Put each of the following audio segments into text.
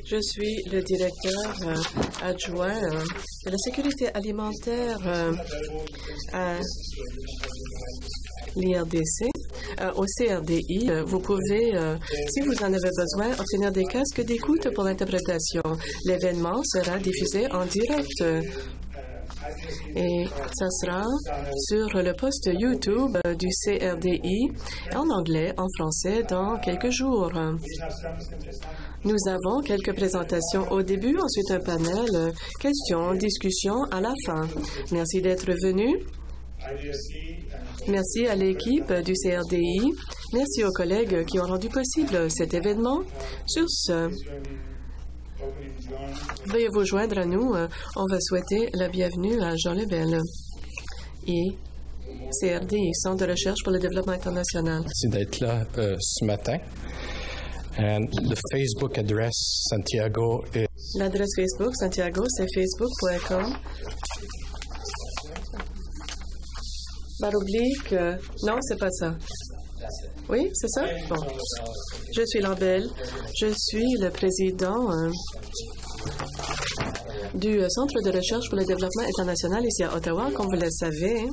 Je suis le directeur adjoint de la sécurité alimentaire à l'IRDC. Au CRDI, vous pouvez, si vous en avez besoin, obtenir des casques d'écoute pour l'interprétation. L'événement sera diffusé en direct. Et ça sera sur le post YouTube du CRDI en anglais, en français, dans quelques jours. Nous avons quelques présentations au début, ensuite un panel, questions, discussions à la fin. Merci d'être venu. Merci à l'équipe du CRDI. Merci aux collègues qui ont rendu possible cet événement. Sur ce, veuillez vous joindre à nous. On va souhaiter la bienvenue à Jean Lebel et CRDI, Centre de recherche pour le développement international. Merci d'être là ce matin. And the Facebook address, Santiago, is... L'adresse Facebook, Santiago, c'est facebook.com. Baroblique, non, c'est pas ça. Oui, c'est ça? Bon. Je suis Lambel. Je suis le président du Centre de recherche pour le développement international ici à Ottawa, comme vous le savez.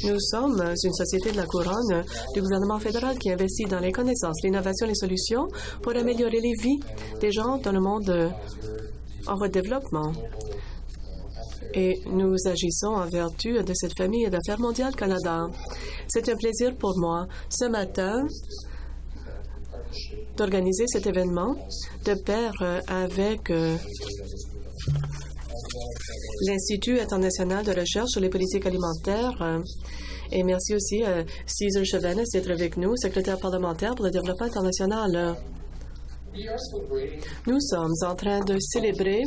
Nous sommes une société de la couronne du gouvernement fédéral qui investit dans les connaissances, l'innovation et les solutions pour améliorer les vies des gens dans le monde en voie de développement. Et nous agissons en vertu de cette famille d'affaires mondiale Canada. C'est un plaisir pour moi, ce matin, d'organiser cet événement de pair avec l'Institut international de recherche sur les politiques alimentaires. Et merci aussi à César Chavez d'être avec nous, secrétaire parlementaire pour le développement international. Nous sommes en train de célébrer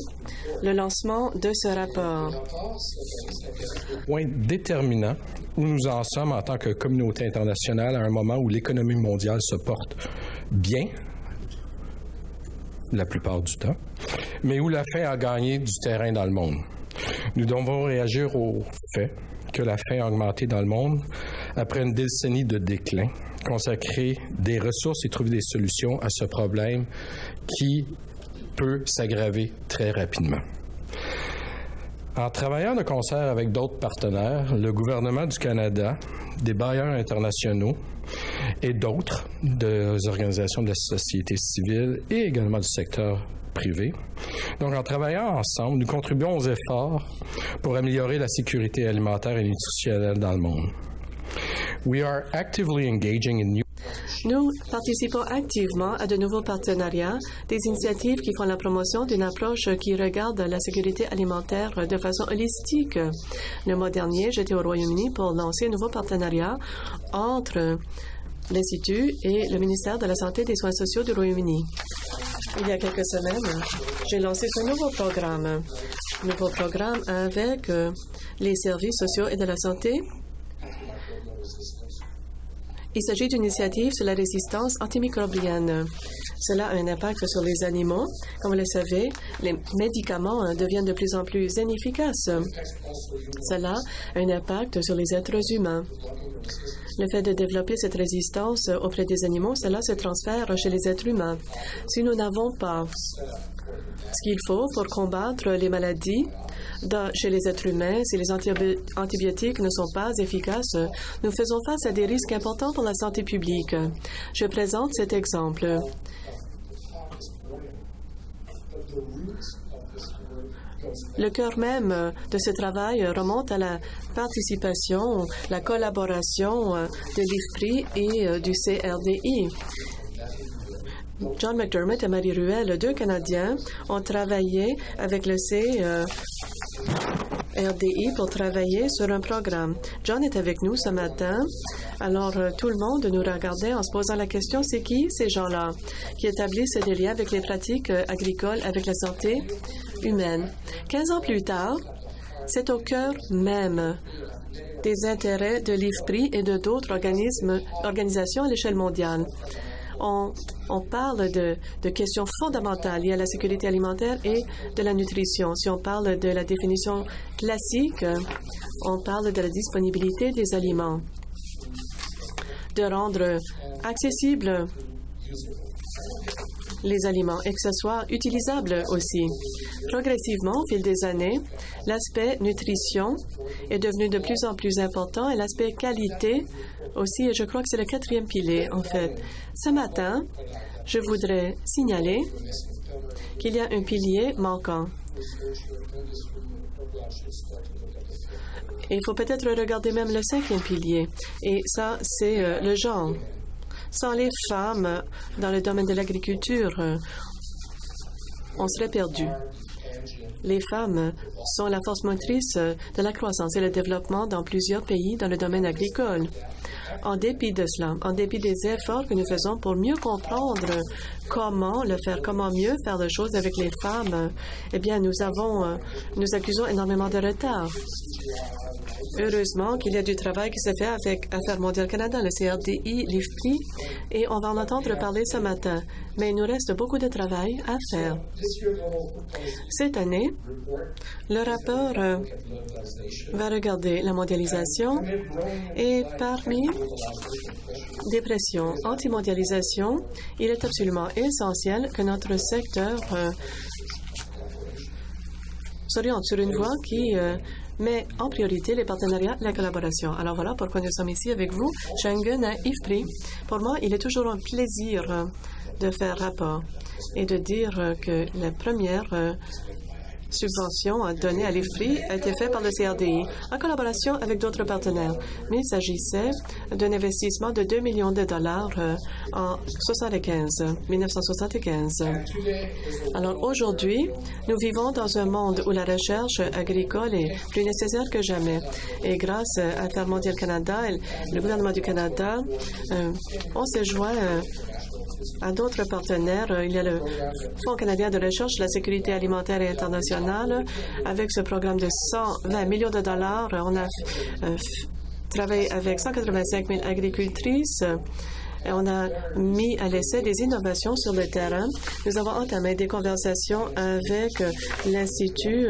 le lancement de ce rapport. Point déterminant où nous en sommes en tant que communauté internationale à un moment où l'économie mondiale se porte bien, la plupart du temps, mais où la faim a gagné du terrain dans le monde. Nous devons réagir au fait que la faim a augmenté dans le monde après une décennie de déclin, consacrer des ressources et trouver des solutions à ce problème qui peut s'aggraver très rapidement. En travaillant de concert avec d'autres partenaires, le gouvernement du Canada, des bailleurs internationaux et d'autres, des organisations de la société civile et également du secteur privé. Donc, en travaillant ensemble, nous contribuons aux efforts pour améliorer la sécurité alimentaire et nutritionnelle dans le monde. We are actively engaging in new... Nous participons activement à de nouveaux partenariats, des initiatives qui font la promotion d'une approche qui regarde la sécurité alimentaire de façon holistique. Le mois dernier, j'étais au Royaume-Uni pour lancer un nouveau partenariat entre l'Institut et le ministère de la Santé et des Soins sociaux du Royaume-Uni. Il y a quelques semaines, j'ai lancé ce nouveau programme avec les services sociaux et de la santé. Il s'agit d'une initiative sur la résistance antimicrobienne. Cela a un impact sur les animaux. Comme vous le savez, les médicaments deviennent de plus en plus inefficaces. Cela a un impact sur les êtres humains. Le fait de développer cette résistance auprès des animaux, cela se transfère chez les êtres humains. Si nous n'avons pas ce qu'il faut pour combattre les maladies chez les êtres humains, si les antibiotiques ne sont pas efficaces, nous faisons face à des risques importants pour la santé publique. Je présente cet exemple. Le cœur même de ce travail remonte à la participation, la collaboration de l'IFPRI et du CRDI. John McDermott et Marie Ruel, deux Canadiens, ont travaillé avec le CRDI pour travailler sur un programme. John est avec nous ce matin. Alors, tout le monde nous regardait en se posant la question, c'est qui ces gens-là qui établissent des liens avec les pratiques agricoles, avec la santé humaine? 15 ans plus tard, c'est au cœur même des intérêts de l'IFPRI et de d'autres organisations à l'échelle mondiale. On parle de questions fondamentales liées à la sécurité alimentaire et de la nutrition. Si on parle de la définition classique, on parle de la disponibilité des aliments, de rendre accessible les aliments et que ce soit utilisable aussi. Progressivement, au fil des années, l'aspect nutrition est devenu de plus en plus important et l'aspect qualité aussi, et je crois que c'est le 4e pilier, en fait. Ce matin, je voudrais signaler qu'il y a un pilier manquant. Il faut peut-être regarder même le 5e pilier, et ça, c'est le genre. Sans les femmes dans le domaine de l'agriculture, on serait perdu. Les femmes sont la force motrice de la croissance et le développement dans plusieurs pays dans le domaine agricole. En dépit de cela, en dépit des efforts que nous faisons pour mieux comprendre comment le faire, comment mieux faire les choses avec les femmes, eh bien, nous accusons énormément de retard. Heureusement qu'il y a du travail qui se fait avec Affaires mondiales Canada, le CRDI, l'IFPRI, et on va en entendre parler ce matin. Mais il nous reste beaucoup de travail à faire. Cette année, le rapport va regarder la mondialisation et parmi des pressions anti-mondialisation, il est absolument essentiel que notre secteur s'oriente sur une voie qui met en priorité les partenariats et la collaboration. Alors voilà pourquoi nous sommes ici avec vous, Schengen à IFPRI. Pour moi, il est toujours un plaisir de faire rapport et de dire que la première subvention donnée à l'IFPRI a été faite par le CRDI en collaboration avec d'autres partenaires. Mais il s'agissait d'un investissement de 2 millions de dollars en 1975. Alors aujourd'hui, nous vivons dans un monde où la recherche agricole est plus nécessaire que jamais. Et grâce à Affaires mondiales Canada et le gouvernement du Canada, on s'est joint à d'autres partenaires. Il y a le Fonds canadien de recherche sur la sécurité alimentaire et internationale. Avec ce programme de 120 millions de dollars, on a travaillé avec 185 000 agricultrices. Et on a mis à l'essai des innovations sur le terrain. Nous avons entamé des conversations avec l'Institut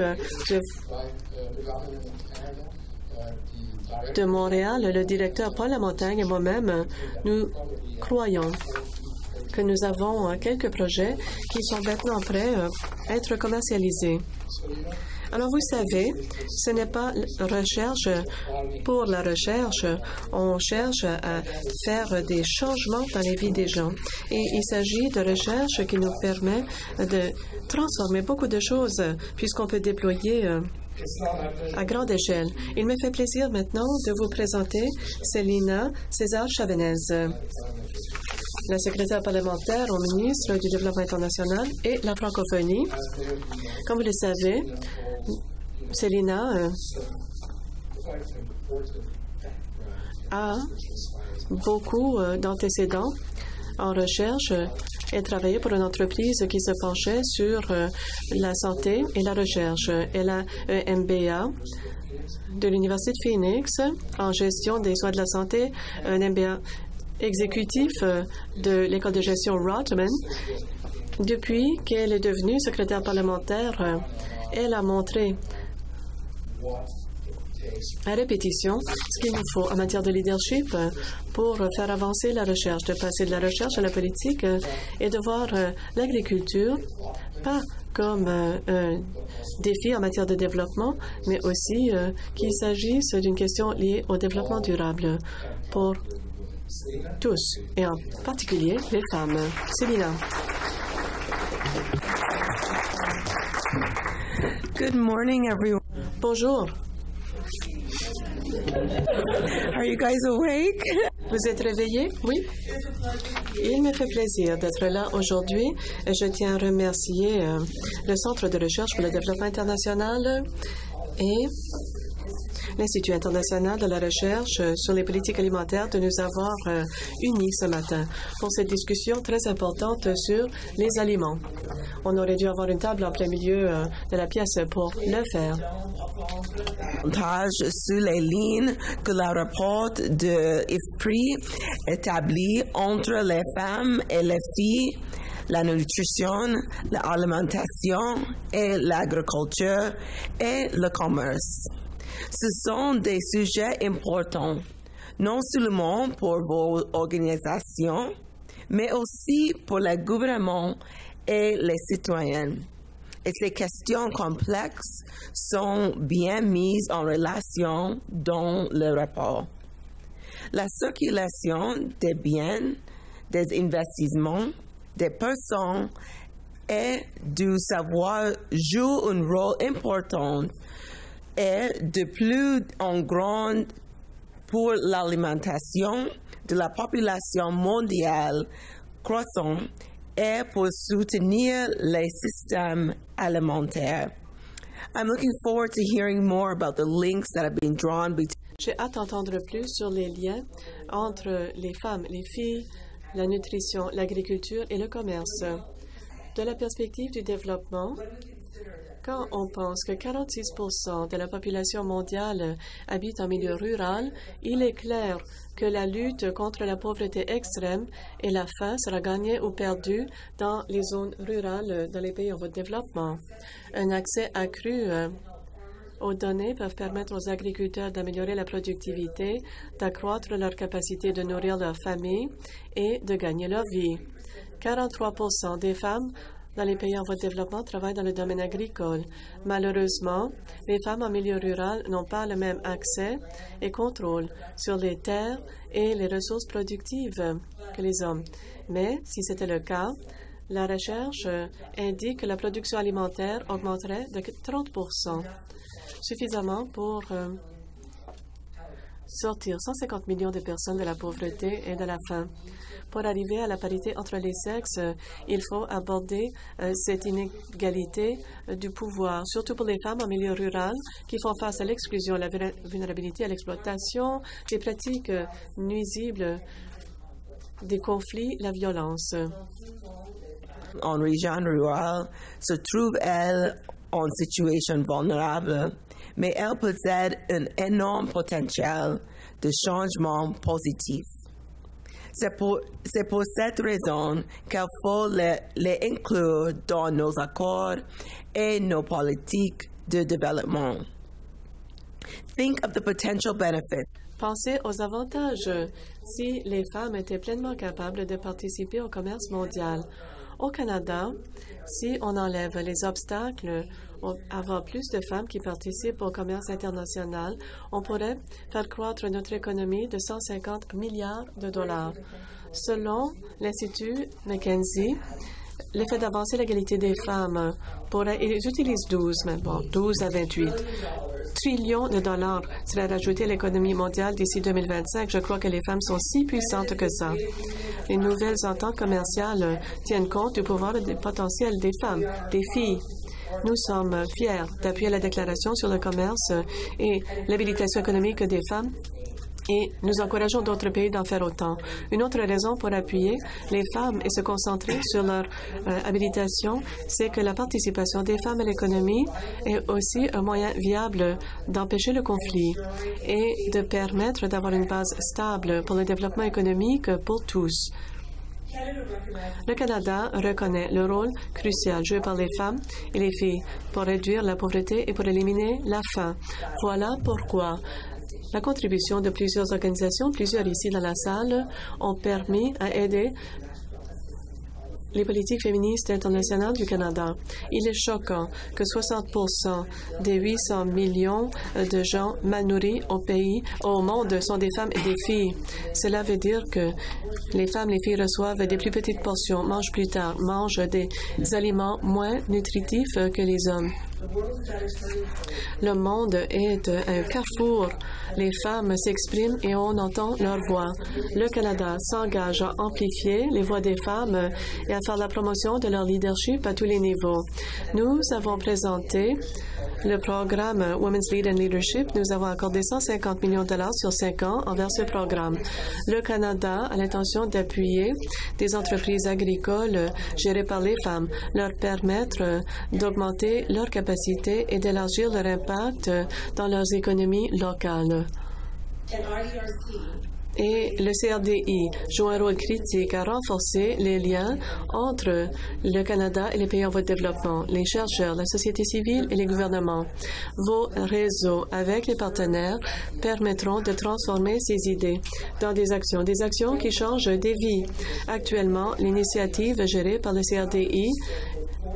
de Montréal. Le directeur Paul Lamontagne et moi-même, nous croyons que nous avons quelques projets qui sont maintenant prêts à être commercialisés. Alors, vous savez, ce n'est pas recherche pour la recherche. On cherche à faire des changements dans les vies des gens. Et il s'agit de recherche qui nous permet de transformer beaucoup de choses puisqu'on peut déployer à grande échelle. Il me fait plaisir maintenant de vous présenter Célina César-Chavanez, la secrétaire parlementaire au ministre du Développement international et la francophonie. Comme vous le savez, Célina a beaucoup d'antécédents en recherche. Elle travaillait pour une entreprise qui se penchait sur la santé et la recherche. Elle a un MBA de l'Université de Phoenix en gestion des soins de la santé, un MBA exécutif de l'école de gestion Rotman. Depuis qu'elle est devenue secrétaire parlementaire, elle a montré à répétition ce qu'il nous faut en matière de leadership pour faire avancer la recherche, de passer de la recherche à la politique et de voir l'agriculture pas comme un défi en matière de développement, mais aussi qu'il s'agisse d'une question liée au développement durable pour tous, et en particulier les femmes. Célina. Good morning, everyone. Bonjour. Are you guys awake? Vous êtes réveillés? Oui. Il me fait plaisir d'être là aujourd'hui. Je tiens à remercier le Centre de recherche pour le développement international et l'Institut international de la recherche sur les politiques alimentaires de nous avoir unis ce matin pour cette discussion très importante sur les aliments. On aurait dû avoir une table en plein milieu de la pièce pour le faire. Sur les lignes que le rapport de IFPRI établit entre les femmes et les filles, la nutrition, l'alimentation et l'agriculture et le commerce. Ce sont des sujets importants, non seulement pour vos organisations, mais aussi pour le gouvernement et les citoyens. Et ces questions complexes sont bien mises en relation dans le rapport. La circulation des biens, des investissements, des personnes et du savoir joue un rôle important et de plus en grand pour l'alimentation de la population mondiale croissante et pour soutenir les systèmes alimentaires. I'm looking forward to hearing more about the links that have been drawn between. J'ai hâte d'entendre plus sur les liens entre les femmes, les filles, la nutrition, l'agriculture et le commerce. De la perspective du développement, quand on pense que 46% de la population mondiale habite en milieu rural, il est clair que la lutte contre la pauvreté extrême et la faim sera gagnée ou perdue dans les zones rurales dans les pays en voie de développement. Un accès accru aux données peuvent permettre aux agriculteurs d'améliorer la productivité, d'accroître leur capacité de nourrir leur famille et de gagner leur vie. 43% des femmes dans les pays en voie de développement travaillent dans le domaine agricole. Malheureusement, les femmes en milieu rural n'ont pas le même accès et contrôle sur les terres et les ressources productives que les hommes. Mais si c'était le cas, la recherche indique que la production alimentaire augmenterait de 30%, suffisamment pour sortir 150 millions de personnes de la pauvreté et de la faim. Pour arriver à la parité entre les sexes, il faut aborder cette inégalité du pouvoir, surtout pour les femmes en milieu rural qui font face à l'exclusion, la vulnérabilité à l'exploitation, des pratiques nuisibles, des conflits, la violence. En région rurale se trouvent, elles, en situation vulnérable, mais elles possèdent un énorme potentiel de changement positif. C'est pour cette raison qu'il faut les inclure dans nos accords et nos politiques de développement. Think of the potential benefits. Pensez aux avantages si les femmes étaient pleinement capables de participer au commerce mondial. Au Canada, si on enlève les obstacles à avoir plus de femmes qui participent au commerce international, on pourrait faire croître notre économie de 150 milliards de dollars. Selon l'Institut McKinsey, l'effet d'avancer l'égalité des femmes pourrait, ils utilisent 12 à 28 trillions de dollars seraient rajoutés à l'économie mondiale d'ici 2025. Je crois que les femmes sont si puissantes que ça. Les nouvelles ententes commerciales tiennent compte du pouvoir et du potentiel des femmes, des filles. Nous sommes fiers d'appuyer la déclaration sur le commerce et l'habilitation économique des femmes et nous encourageons d'autres pays d'en faire autant. Une autre raison pour appuyer les femmes et se concentrer sur leur habilitation, c'est que la participation des femmes à l'économie est aussi un moyen viable d'empêcher le conflit et de permettre d'avoir une base stable pour le développement économique pour tous. Le Canada reconnaît le rôle crucial joué par les femmes et les filles pour réduire la pauvreté et pour éliminer la faim. Voilà pourquoi la contribution de plusieurs organisations, plusieurs ici dans la salle, ont permis à aider les politiques féministes internationales du Canada. Il est choquant que 60% des 800 millions de gens mal nourris au monde sont des femmes et des filles. Cela veut dire que les femmes et les filles reçoivent des plus petites portions, mangent plus tard, mangent des aliments moins nutritifs que les hommes. Le monde est un carrefour. Les femmes s'expriment et on entend leur voix. Le Canada s'engage à amplifier les voix des femmes et à faire la promotion de leur leadership à tous les niveaux. Nous avons présenté le programme Women's Lead and Leadership. Nous avons accordé 150 millions de dollars sur 5 ans envers ce programme. Le Canada a l'intention d'appuyer des entreprises agricoles gérées par les femmes, leur permettre d'augmenter leur capacité et d'élargir leur impact dans leurs économies locales. Et le CRDI joue un rôle critique à renforcer les liens entre le Canada et les pays en voie de développement, les chercheurs, la société civile et les gouvernements. Vos réseaux avec les partenaires permettront de transformer ces idées dans des actions qui changent des vies. Actuellement, l'initiative gérée par le CRDI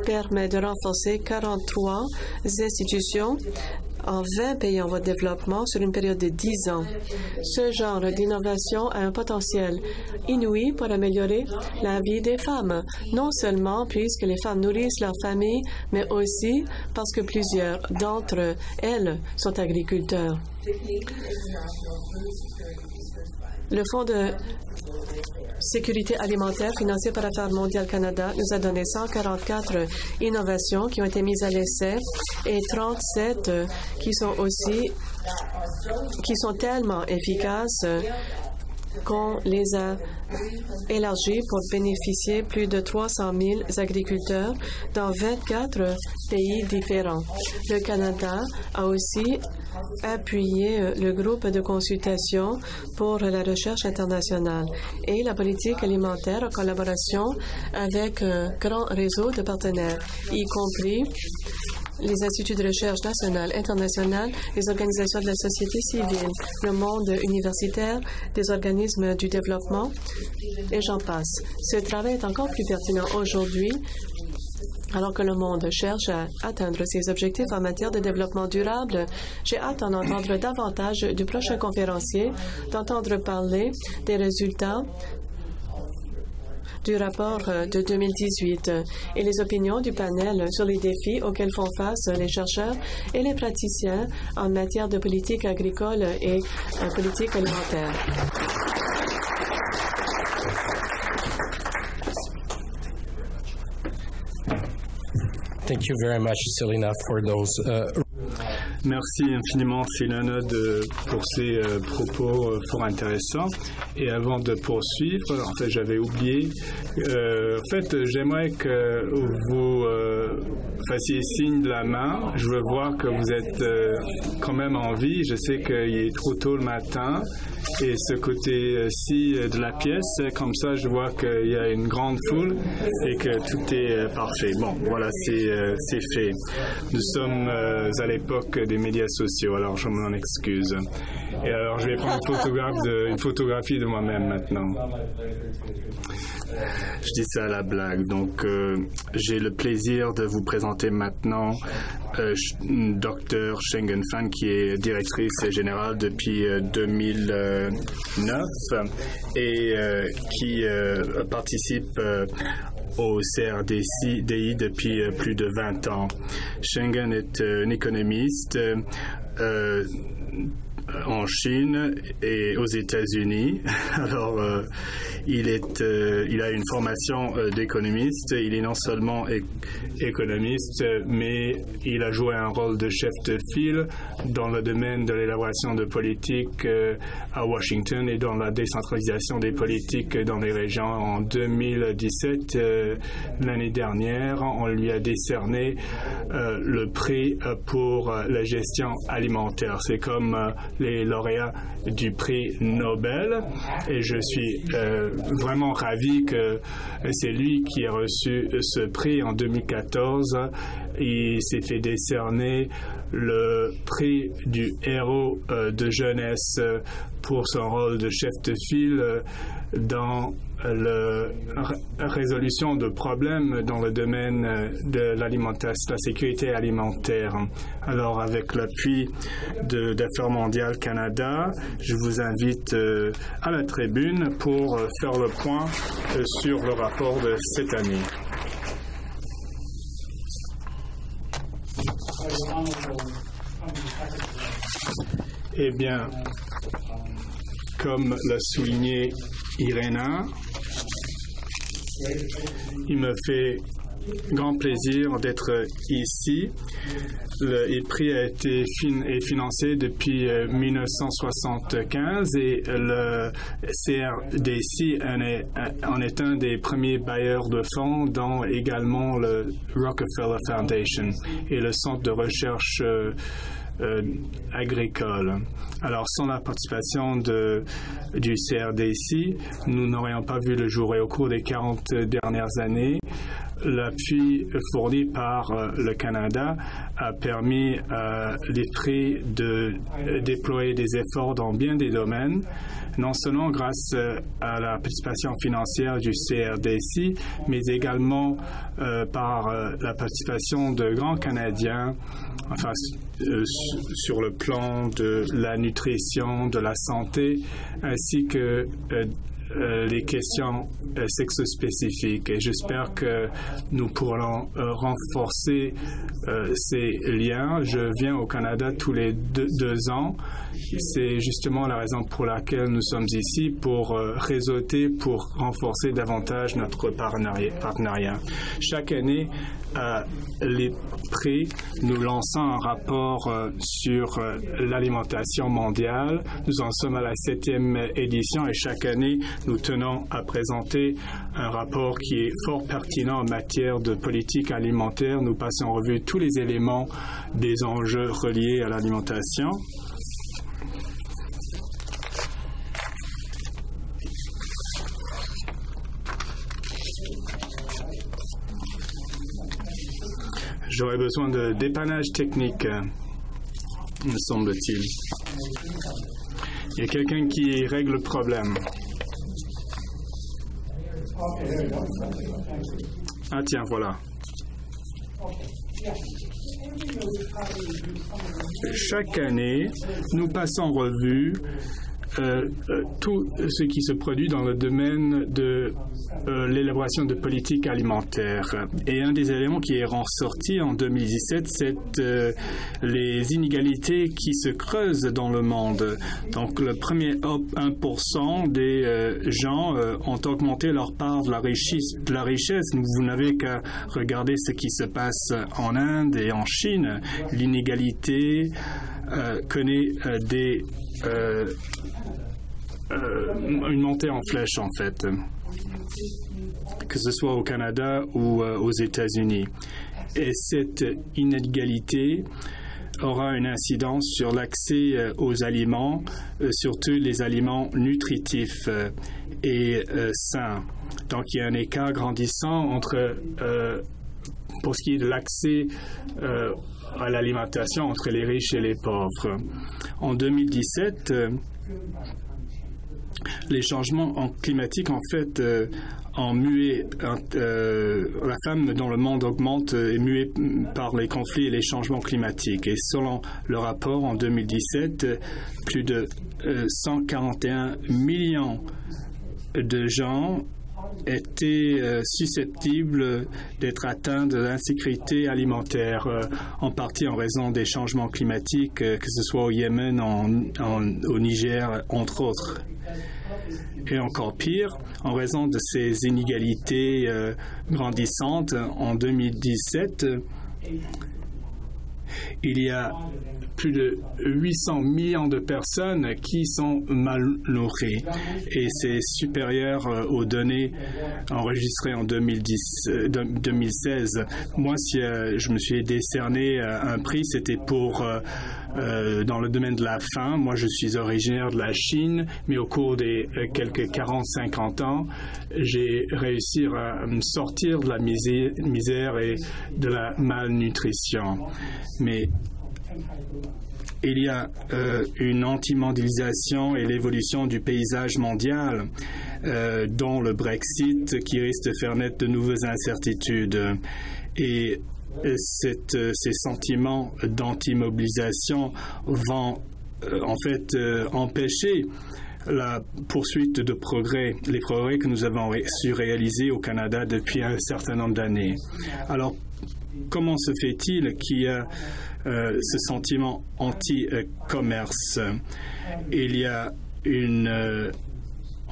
permet de renforcer 43 institutions en 20 pays en voie de développement sur une période de 10 ans. Ce genre d'innovation a un potentiel inouï pour améliorer la vie des femmes, non seulement puisque les femmes nourrissent leur famille, mais aussi parce que plusieurs d'entre elles sont agriculteurs. Le Fonds de sécurité alimentaire financé par Affaires mondiales Canada nous a donné 144 innovations qui ont été mises à l'essai et 37 qui sont tellement efficaces qu'on les a élargies pour bénéficier plus de 300 000 agriculteurs dans 24 pays différents. Le Canada a aussi appuyé le groupe de consultation pour la recherche internationale et la politique alimentaire en collaboration avec un grand réseau de partenaires, y compris les instituts de recherche nationaux, internationaux, les organisations de la société civile, le monde universitaire, des organismes du développement, et j'en passe. Ce travail est encore plus pertinent aujourd'hui, alors que le monde cherche à atteindre ses objectifs en matière de développement durable. J'ai hâte d'en entendre davantage du prochain conférencier, d'entendre parler des résultats du rapport de 2018 et les opinions du panel sur les défis auxquels font face les chercheurs et les praticiens en matière de politique agricole et politique alimentaire. Thank you very much, Selena, for those. Merci infiniment, Selena, pour ces propos fort intéressants. Et avant de poursuivre, en fait, j'avais oublié. J'aimerais que vous fassiez signe de la main. Je veux voir que vous êtes quand même en vie. Je sais qu'il est trop tôt le matin. Et ce côté-ci de la pièce, comme ça, je vois qu'il y a une grande foule et que tout est parfait. Bon, voilà, c'est fait. Nous sommes à l'époque des médias sociaux, alors je m'en excuse. Et alors, je vais prendre une photographie de moi-même maintenant. Je dis ça à la blague. Donc, j'ai le plaisir de vous présenter maintenant Dr. Sheng-Gun Fan, qui est directrice générale depuis 2009 et qui participe au CRDI depuis plus de 20 ans. Sheng-Gun est un économiste en Chine et aux États-Unis. Alors, il a une formation d'économiste. Il est non seulement économiste, mais il a joué un rôle de chef de file dans le domaine de l'élaboration de politiques à Washington et dans la décentralisation des politiques dans les régions. En 2017, l'année dernière, on lui a décerné le prix pour la gestion alimentaire. C'est comme les lauréats du prix Nobel, et je suis vraiment ravi que c'est lui qui a reçu ce prix en 2014. Il s'est fait décerner le prix du héros de jeunesse pour son rôle de chef de file dans la résolution de problèmes dans le domaine de l'alimentation, de la sécurité alimentaire. Alors, avec l'appui d'Affaires mondiales Canada, je vous invite à la tribune pour faire le point sur le rapport de cette année. Eh bien, comme l'a souligné Irena, il me fait grand plaisir d'être ici. Le prix a été financé depuis 1975 et le CRDC en est un des premiers bailleurs de fonds, dont également le Rockefeller Foundation et le Centre de recherche agricole. Alors, sans la participation du CRDC, nous n'aurions pas vu le jour. Et au cours des 40 dernières années, l'appui fourni par le Canada a permis à l'IFPRI de déployer des efforts dans bien des domaines, non seulement grâce à la participation financière du CRDC, mais également par la participation de grands Canadiens, enfin, sur le plan de la nutrition, de la santé, ainsi que les questions sexospécifiques. Et j'espère que nous pourrons renforcer ces liens. Je viens au Canada tous les deux ans. C'est justement la raison pour laquelle nous sommes ici, pour réseauter, pour renforcer davantage notre partenariat. Chaque année, à l'IFPRI, nous lançons un rapport sur l'alimentation mondiale. Nous en sommes à la 7e édition et chaque année, nous tenons à présenter un rapport qui est fort pertinent en matière de politique alimentaire. Nous passons en revue tous les éléments des enjeux reliés à l'alimentation. J'aurais besoin de dépannage technique, me semble-t-il. Il y a quelqu'un qui règle le problème. Ah tiens, voilà. Chaque année, nous passons en revue tout ce qui se produit dans le domaine de l'élaboration de politiques alimentaires. Et un des éléments qui est ressorti en 2017, c'est les inégalités qui se creusent dans le monde. Donc, le premier 1% des gens ont augmenté leur part de la richesse. Vous n'avez qu'à regarder ce qui se passe en Inde et en Chine. L'inégalité connaît une montée en flèche, en fait, que ce soit au Canada ou aux États-Unis. Et cette inégalité aura une incidence sur l'accès aux aliments, surtout les aliments nutritifs et sains. Donc, il y a un écart grandissant entre, pour ce qui est de l'accès à l'alimentation entre les riches et les pauvres. En 2017, les changements climatiques, en fait, ont mué. La femme dans le monde augmente, est muée par les conflits et les changements climatiques. Et selon le rapport, en 2017, plus de 141 millions de gens étaient susceptibles d'être atteints de l'insécurité alimentaire, en partie en raison des changements climatiques, que ce soit au Yémen, au Niger, entre autres. Et encore pire, en raison de ces inégalités grandissantes, en 2017, il y a plus de 800 millions de personnes qui sont mal nourries. Et c'est supérieur aux données enregistrées en 2016. Moi, si je me suis décerné un prix, c'était pour dans le domaine de la faim. Moi, je suis originaire de la Chine, mais au cours des quelques 40-50 ans, j'ai réussi à me sortir de la misère et de la malnutrition. Mais il y a une anti-mondialisation et l'évolution du paysage mondial, dont le Brexit, qui risque de faire naître de nouvelles incertitudes. Et ces sentiments d'anti-mobilisation vont en fait empêcher la poursuite de progrès, les progrès que nous avons su réaliser au Canada depuis un certain nombre d'années. Alors, comment se fait-il qu'il y a ce sentiment anti-commerce? Il y a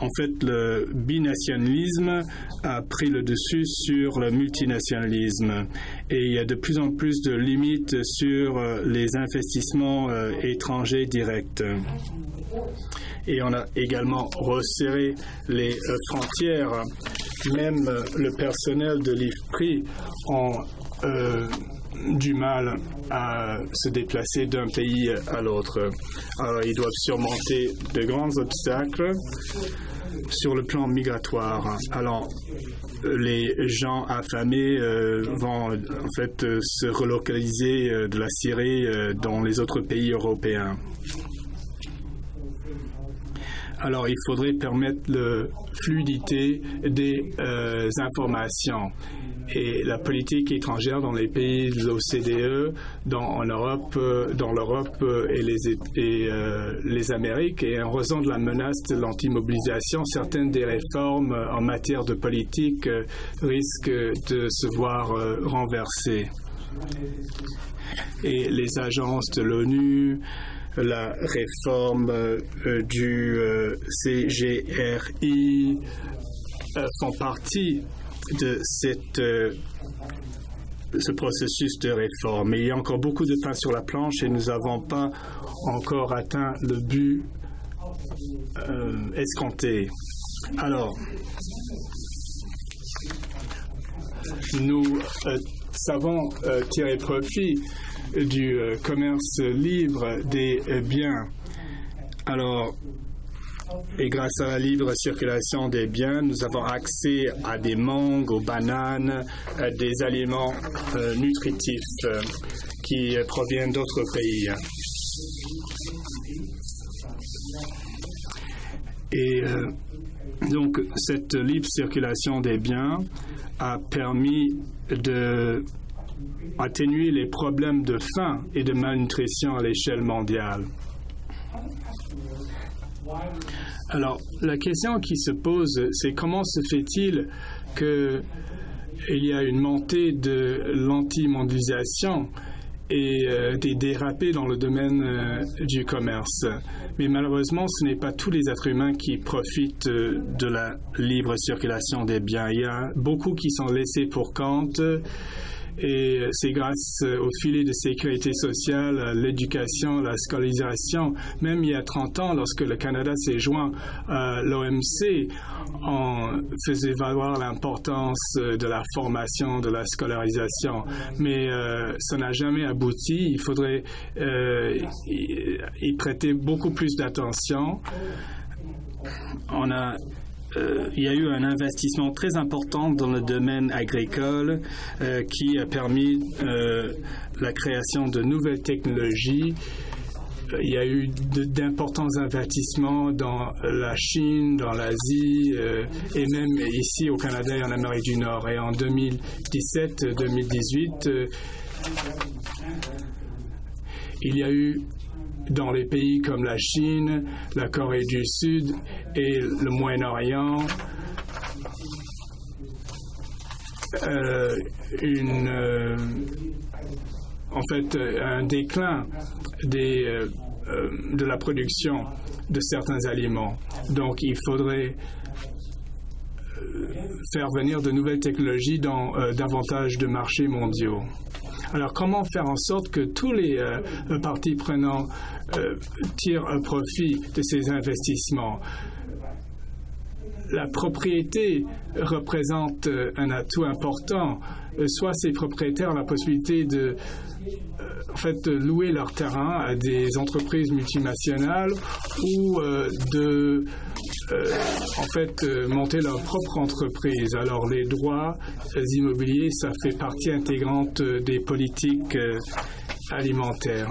en fait, le binationalisme a pris le dessus sur le multinationalisme et il y a de plus en plus de limites sur les investissements étrangers directs. Et on a également resserré les frontières. Même le personnel de l'IFPRI ont du mal à se déplacer d'un pays à l'autre. Alors, ils doivent surmonter de grands obstacles sur le plan migratoire. Alors, les gens affamés vont en fait se relocaliser de la Syrie dans les autres pays européens. Alors, il faudrait permettre la fluidité des informations. Et la politique étrangère dans les pays de l'OCDE, dans l'Europe et les Amériques, et en raison de la menace de l'antimobilisation, certaines des réformes en matière de politique risquent de se voir renversées. Et les agences de l'ONU, la réforme du CGRI font partie de ce processus de réforme. Mais il y a encore beaucoup de pain sur la planche et nous n'avons pas encore atteint le but escompté. Alors, nous savons tirer profit du commerce libre des biens. Alors, et grâce à la libre circulation des biens, nous avons accès à des mangues, aux bananes, à des aliments nutritifs qui proviennent d'autres pays. Et donc, cette libre circulation des biens a permis d'atténuer les problèmes de faim et de malnutrition à l'échelle mondiale. Alors, la question qui se pose, c'est comment se fait-il qu'il y a une montée de l'antimondialisation et des dérapés dans le domaine du commerce. Mais malheureusement, ce n'est pas tous les êtres humains qui profitent de la libre circulation des biens. Il y a beaucoup qui sont laissés pour compte. Et c'est grâce au filet de sécurité sociale, à l'éducation, la scolarisation. Même il y a 30 ans, lorsque le Canada s'est joint à l'OMC, on faisait valoir l'importance de la formation, de la scolarisation. Mais ça n'a jamais abouti. Il faudrait y prêter beaucoup plus d'attention. Il y a eu un investissement très important dans le domaine agricole qui a permis la création de nouvelles technologies. Il y a eu d'importants investissements dans la Chine, dans l'Asie et même ici au Canada et en Amérique du Nord. Et en 2017-2018, il y a eu dans les pays comme la Chine, la Corée du Sud et le Moyen-Orient, un déclin de la production de certains aliments. Donc, il faudrait faire venir de nouvelles technologies dans davantage de marchés mondiaux. Alors, comment faire en sorte que tous les parties prenantes tirent un profit de ces investissements? La propriété représente un atout important. Soit ces propriétaires ont la possibilité de louer leur terrain à des entreprises multinationales ou monter leur propre entreprise. Alors, les droits immobiliers, ça fait partie intégrante des politiques alimentaires.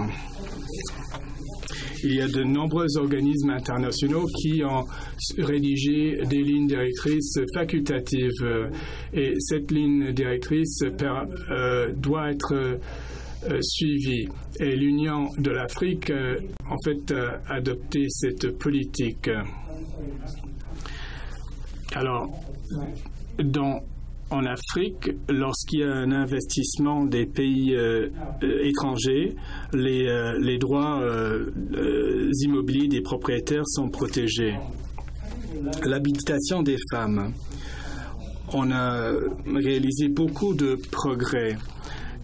Il y a de nombreux organismes internationaux qui ont rédigé des lignes directrices facultatives et cette ligne directrice doit être suivie. Et l'Union de l'Afrique, a adopté cette politique. Alors, en Afrique, lorsqu'il y a un investissement des pays étrangers, les droits immobiliers des propriétaires sont protégés. L'habilitation des femmes. On a réalisé beaucoup de progrès,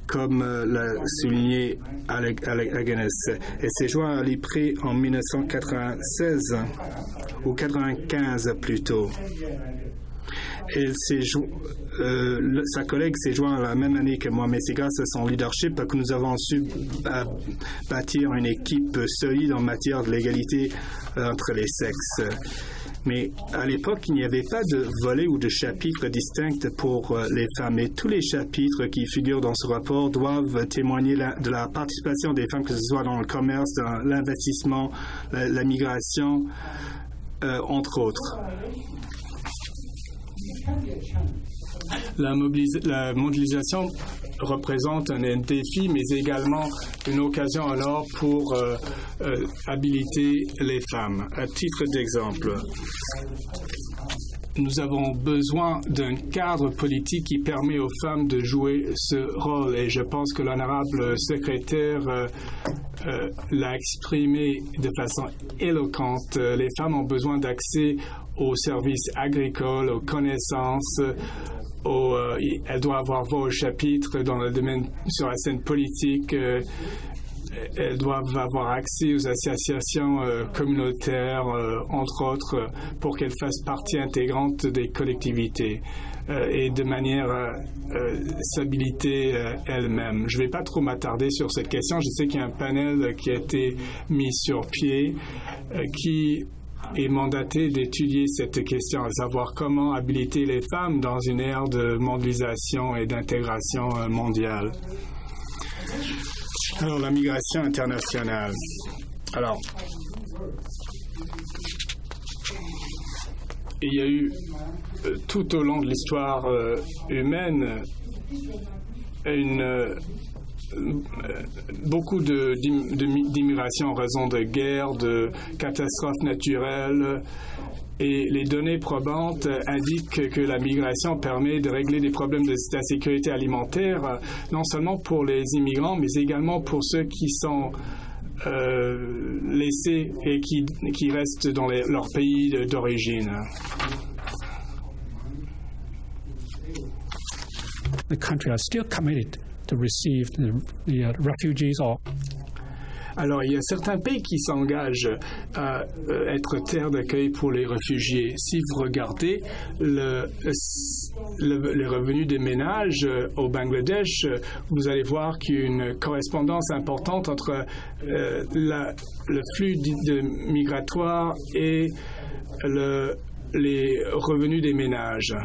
comme l'a souligné Alec Hagenes. Elle s'est jointe à l'IPRI en 1996, ou 1995 plutôt. Et sa collègue s'est joint la même année que moi, mais c'est grâce à son leadership que nous avons su bâtir une équipe solide en matière de l'égalité entre les sexes. Mais à l'époque, il n'y avait pas de volet ou de chapitre distinct pour les femmes. Et tous les chapitres qui figurent dans ce rapport doivent témoigner de la participation des femmes, que ce soit dans le commerce, dans l'investissement, la migration, entre autres. La mondialisation représente un défi, mais également une occasion en or pour habiliter les femmes. À titre d'exemple, nous avons besoin d'un cadre politique qui permet aux femmes de jouer ce rôle. Et je pense que l'honorable secrétaire l'a exprimé de façon éloquente. Les femmes ont besoin d'accès aux services agricoles, aux connaissances. Elle doit avoir voix au chapitre dans le domaine sur la scène politique. Elles doivent avoir accès aux associations communautaires, entre autres, pour qu'elles fassent partie intégrante des collectivités et de manière s'habiliter elles-mêmes. Je ne vais pas trop m'attarder sur cette question. Je sais qu'il y a un panel qui a été mis sur pied qui est mandaté d'étudier cette question, à savoir comment habiliter les femmes dans une ère de mondialisation et d'intégration mondiale. Alors, la migration internationale. Alors, il y a eu tout au long de l'histoire humaine beaucoup d'immigration en raison de guerres, de catastrophes naturelles. Et les données probantes indiquent que la migration permet de régler des problèmes de la sécurité alimentaire, non seulement pour les immigrants, mais également pour ceux qui sont laissés et qui restent dans leur pays d'origine. The country are still committed to receive the refugees or Alors, il y a certains pays qui s'engagent à être terre d'accueil pour les réfugiés. Si vous regardez les revenus des ménages au Bangladesh, vous allez voir qu'il y a une correspondance importante entre le flux migratoire et les revenus des ménages.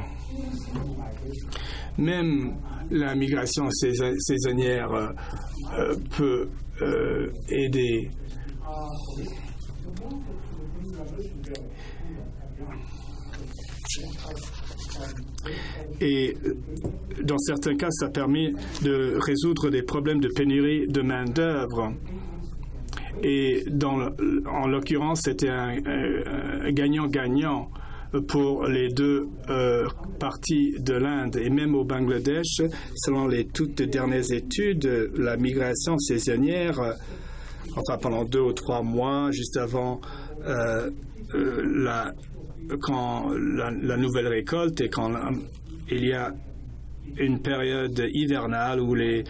Même la migration saisonnière peut aider. Et dans certains cas, ça permet de résoudre des problèmes de pénurie de main-d'œuvre. Et en l'occurrence, c'était un gagnant-gagnant pour les deux parties de l'Inde. Et même au Bangladesh, selon les toutes dernières études, la migration saisonnière, pendant 2 ou 3 mois, juste avant quand la nouvelle récolte et quand il y a une période hivernale où les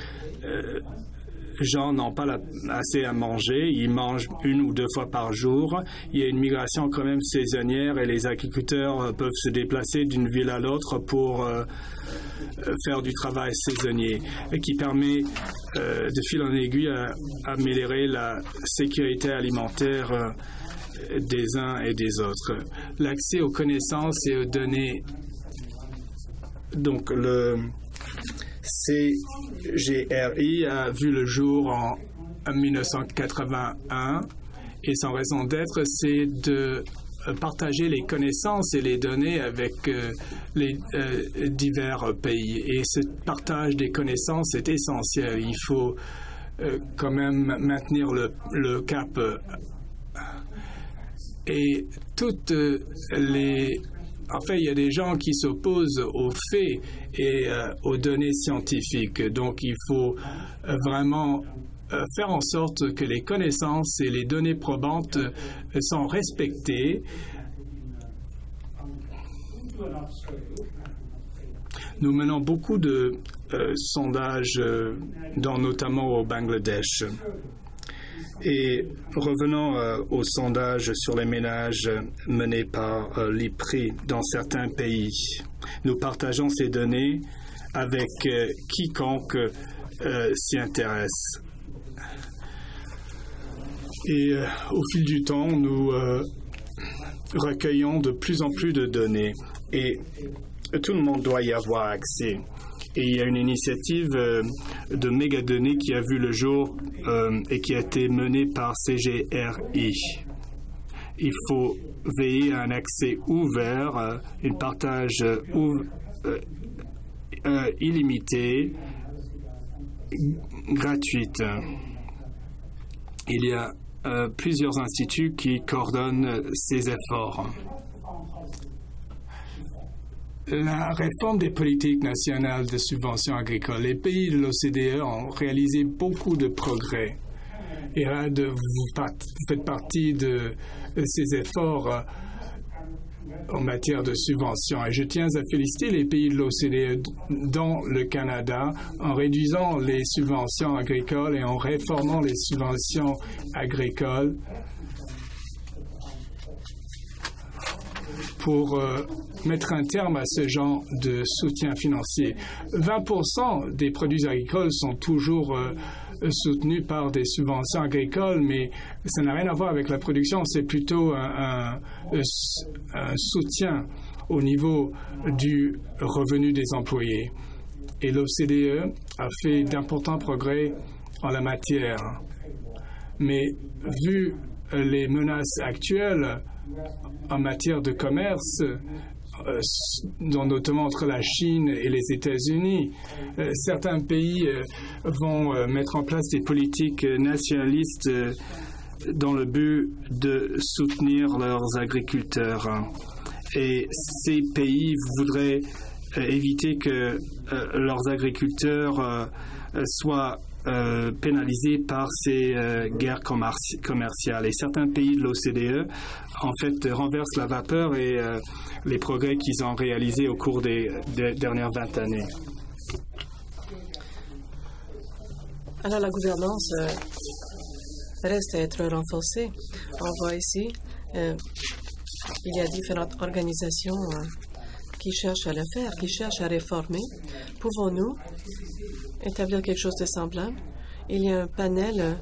gens n'ont pas assez à manger, ils mangent 1 ou 2 fois par jour. Il y a une migration quand même saisonnière et les agriculteurs peuvent se déplacer d'une ville à l'autre pour faire du travail saisonnier, qui permet de fil en aiguille à améliorer la sécurité alimentaire des uns et des autres. L'accès aux connaissances et aux données. Donc, le CGRI a vu le jour en 1981 et son raison d'être, c'est de partager les connaissances et les données avec les divers pays. Et ce partage des connaissances est essentiel. Il faut quand même maintenir le cap. Et toutes les... En fait, il y a des gens qui s'opposent aux faits et aux données scientifiques. Donc, il faut vraiment faire en sorte que les connaissances et les données probantes sont respectées. Nous menons beaucoup de sondages, notamment au Bangladesh. Et revenons au sondage sur les ménages mené par l'IPRI dans certains pays. Nous partageons ces données avec quiconque s'y intéresse. Et au fil du temps, nous recueillons de plus en plus de données et tout le monde doit y avoir accès. Et il y a une initiative de mégadonnées qui a vu le jour et qui a été menée par CGRI. Il faut veiller à un accès ouvert, un partage illimité, gratuite. Il y a plusieurs instituts qui coordonnent ces efforts. La réforme des politiques nationales de subventions agricoles, les pays de l'OCDE ont réalisé beaucoup de progrès. Et là, vous faites partie de ces efforts en matière de subventions. Et je tiens à féliciter les pays de l'OCDE, dont le Canada, en réduisant les subventions agricoles et en réformant les subventions agricoles pour mettre un terme à ce genre de soutien financier. 20% des produits agricoles sont toujours soutenus par des subventions agricoles, mais ça n'a rien à voir avec la production, c'est plutôt un soutien au niveau du revenu des employés. Et l'OCDE a fait d'importants progrès en la matière. Mais vu les menaces actuelles en matière de commerce, dont notamment entre la Chine et les États-Unis, certains pays vont mettre en place des politiques nationalistes dans le but de soutenir leurs agriculteurs. Et ces pays voudraient éviter que leurs agriculteurs soient pénalisés par ces guerres commerciales. Et certains pays de l'OCDE, en fait, renversent la vapeur et les progrès qu'ils ont réalisés au cours des dernières 20 années. Alors, la gouvernance reste à être renforcée. On voit ici, il y a différentes organisations qui cherchent à le faire, qui cherchent à réformer. Pouvons-nous établir quelque chose de semblable? Il y a un panel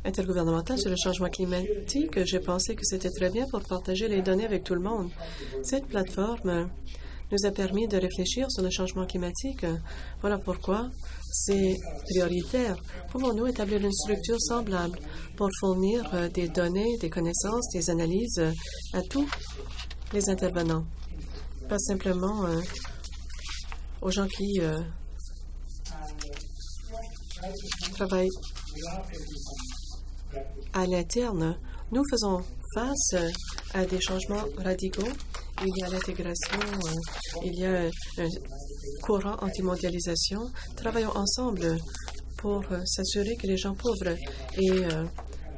intergouvernemental sur le changement climatique. J'ai pensé que c'était très bien pour partager les données avec tout le monde. Cette plateforme nous a permis de réfléchir sur le changement climatique. Voilà pourquoi c'est prioritaire. Pouvons-nous établir une structure semblable pour fournir des données, des connaissances, des analyses à tous les intervenants? Pas simplement aux gens qui travaillent à l'interne. Nous faisons face à des changements radicaux. Il y a l'intégration, il y a un courant anti-mondialisation. Travaillons ensemble pour s'assurer que les gens pauvres et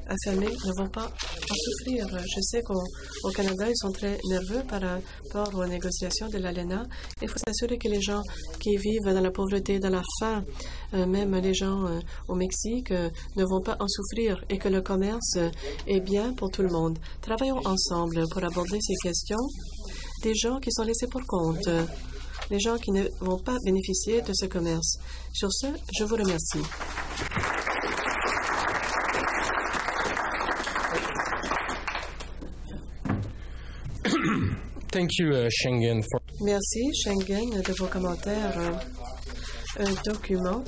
affamés ne vont pas en souffrir. Je sais qu'au Canada, ils sont très nerveux par rapport aux négociations de l'ALENA. Il faut s'assurer que les gens qui vivent dans la pauvreté, dans la faim, même les gens au Mexique, ne vont pas en souffrir et que le commerce est bien pour tout le monde. Travaillons ensemble pour aborder ces questions des gens qui sont laissés pour compte, les gens qui ne vont pas bénéficier de ce commerce. Sur ce, je vous remercie. Thank you, Schengen. Merci, Schengen, de vos commentaires. Un document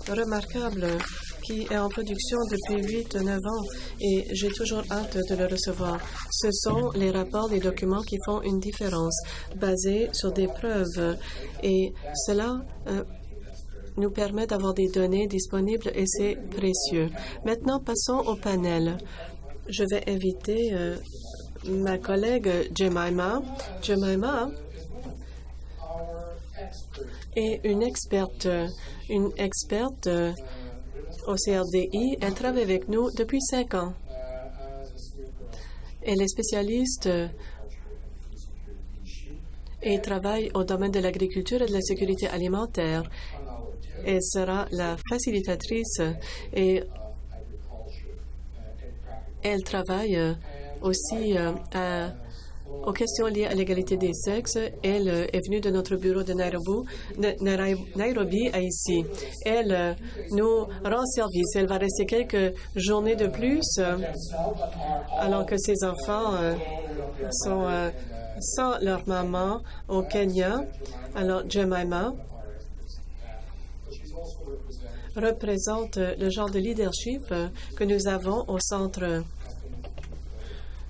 remarquable qui est en production depuis 8-9 ans et j'ai toujours hâte de le recevoir. Ce sont les rapports, les documents qui font une différence basés sur des preuves et cela nous permet d'avoir des données disponibles et c'est précieux. Maintenant, passons au panel. Je vais inviter ma collègue Jemima. Jemima est une experte au CRDI. Elle travaille avec nous depuis 5 ans. Elle est spécialiste et travaille au domaine de l'agriculture et de la sécurité alimentaire. Elle sera la facilitatrice et Elle travaille aussi aux questions liées à l'égalité des sexes. Elle est venue de notre bureau de Nairobi à ici. Elle nous rend service. Elle va rester quelques journées de plus alors que ses enfants sont sans leur maman au Kenya. Alors, Jemima représente le genre de leadership que nous avons au centre.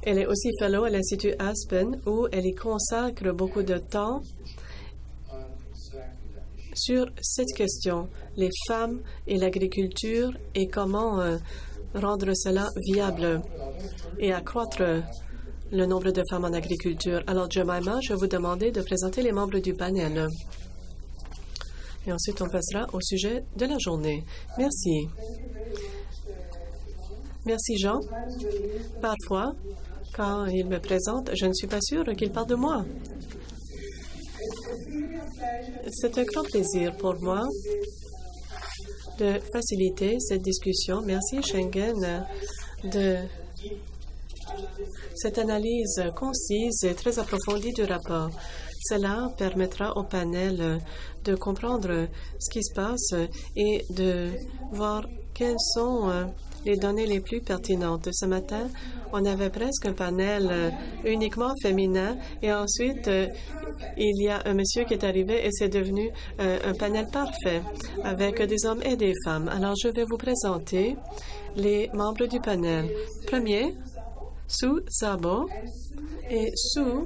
Elle est aussi fellow à l'Institut Aspen, où elle y consacre beaucoup de temps sur cette question, les femmes et l'agriculture, et comment rendre cela viable et accroître le nombre de femmes en agriculture. Alors, Jemima, je vais vous demander de présenter les membres du panel. Et ensuite, on passera au sujet de la journée. Merci. Merci, Jean. Parfois, quand il me présente, je ne suis pas sûre qu'il parle de moi. C'est un grand plaisir pour moi de faciliter cette discussion. Merci, Schengen, de cette analyse concise et très approfondie du rapport. Cela permettra au panel de comprendre ce qui se passe et de voir quelles sont les données les plus pertinentes. Ce matin, on avait presque un panel uniquement féminin et ensuite, il y a un monsieur qui est arrivé et c'est devenu un panel parfait avec des hommes et des femmes. Alors, je vais vous présenter les membres du panel. Premier, Sue Szabo. Et Sue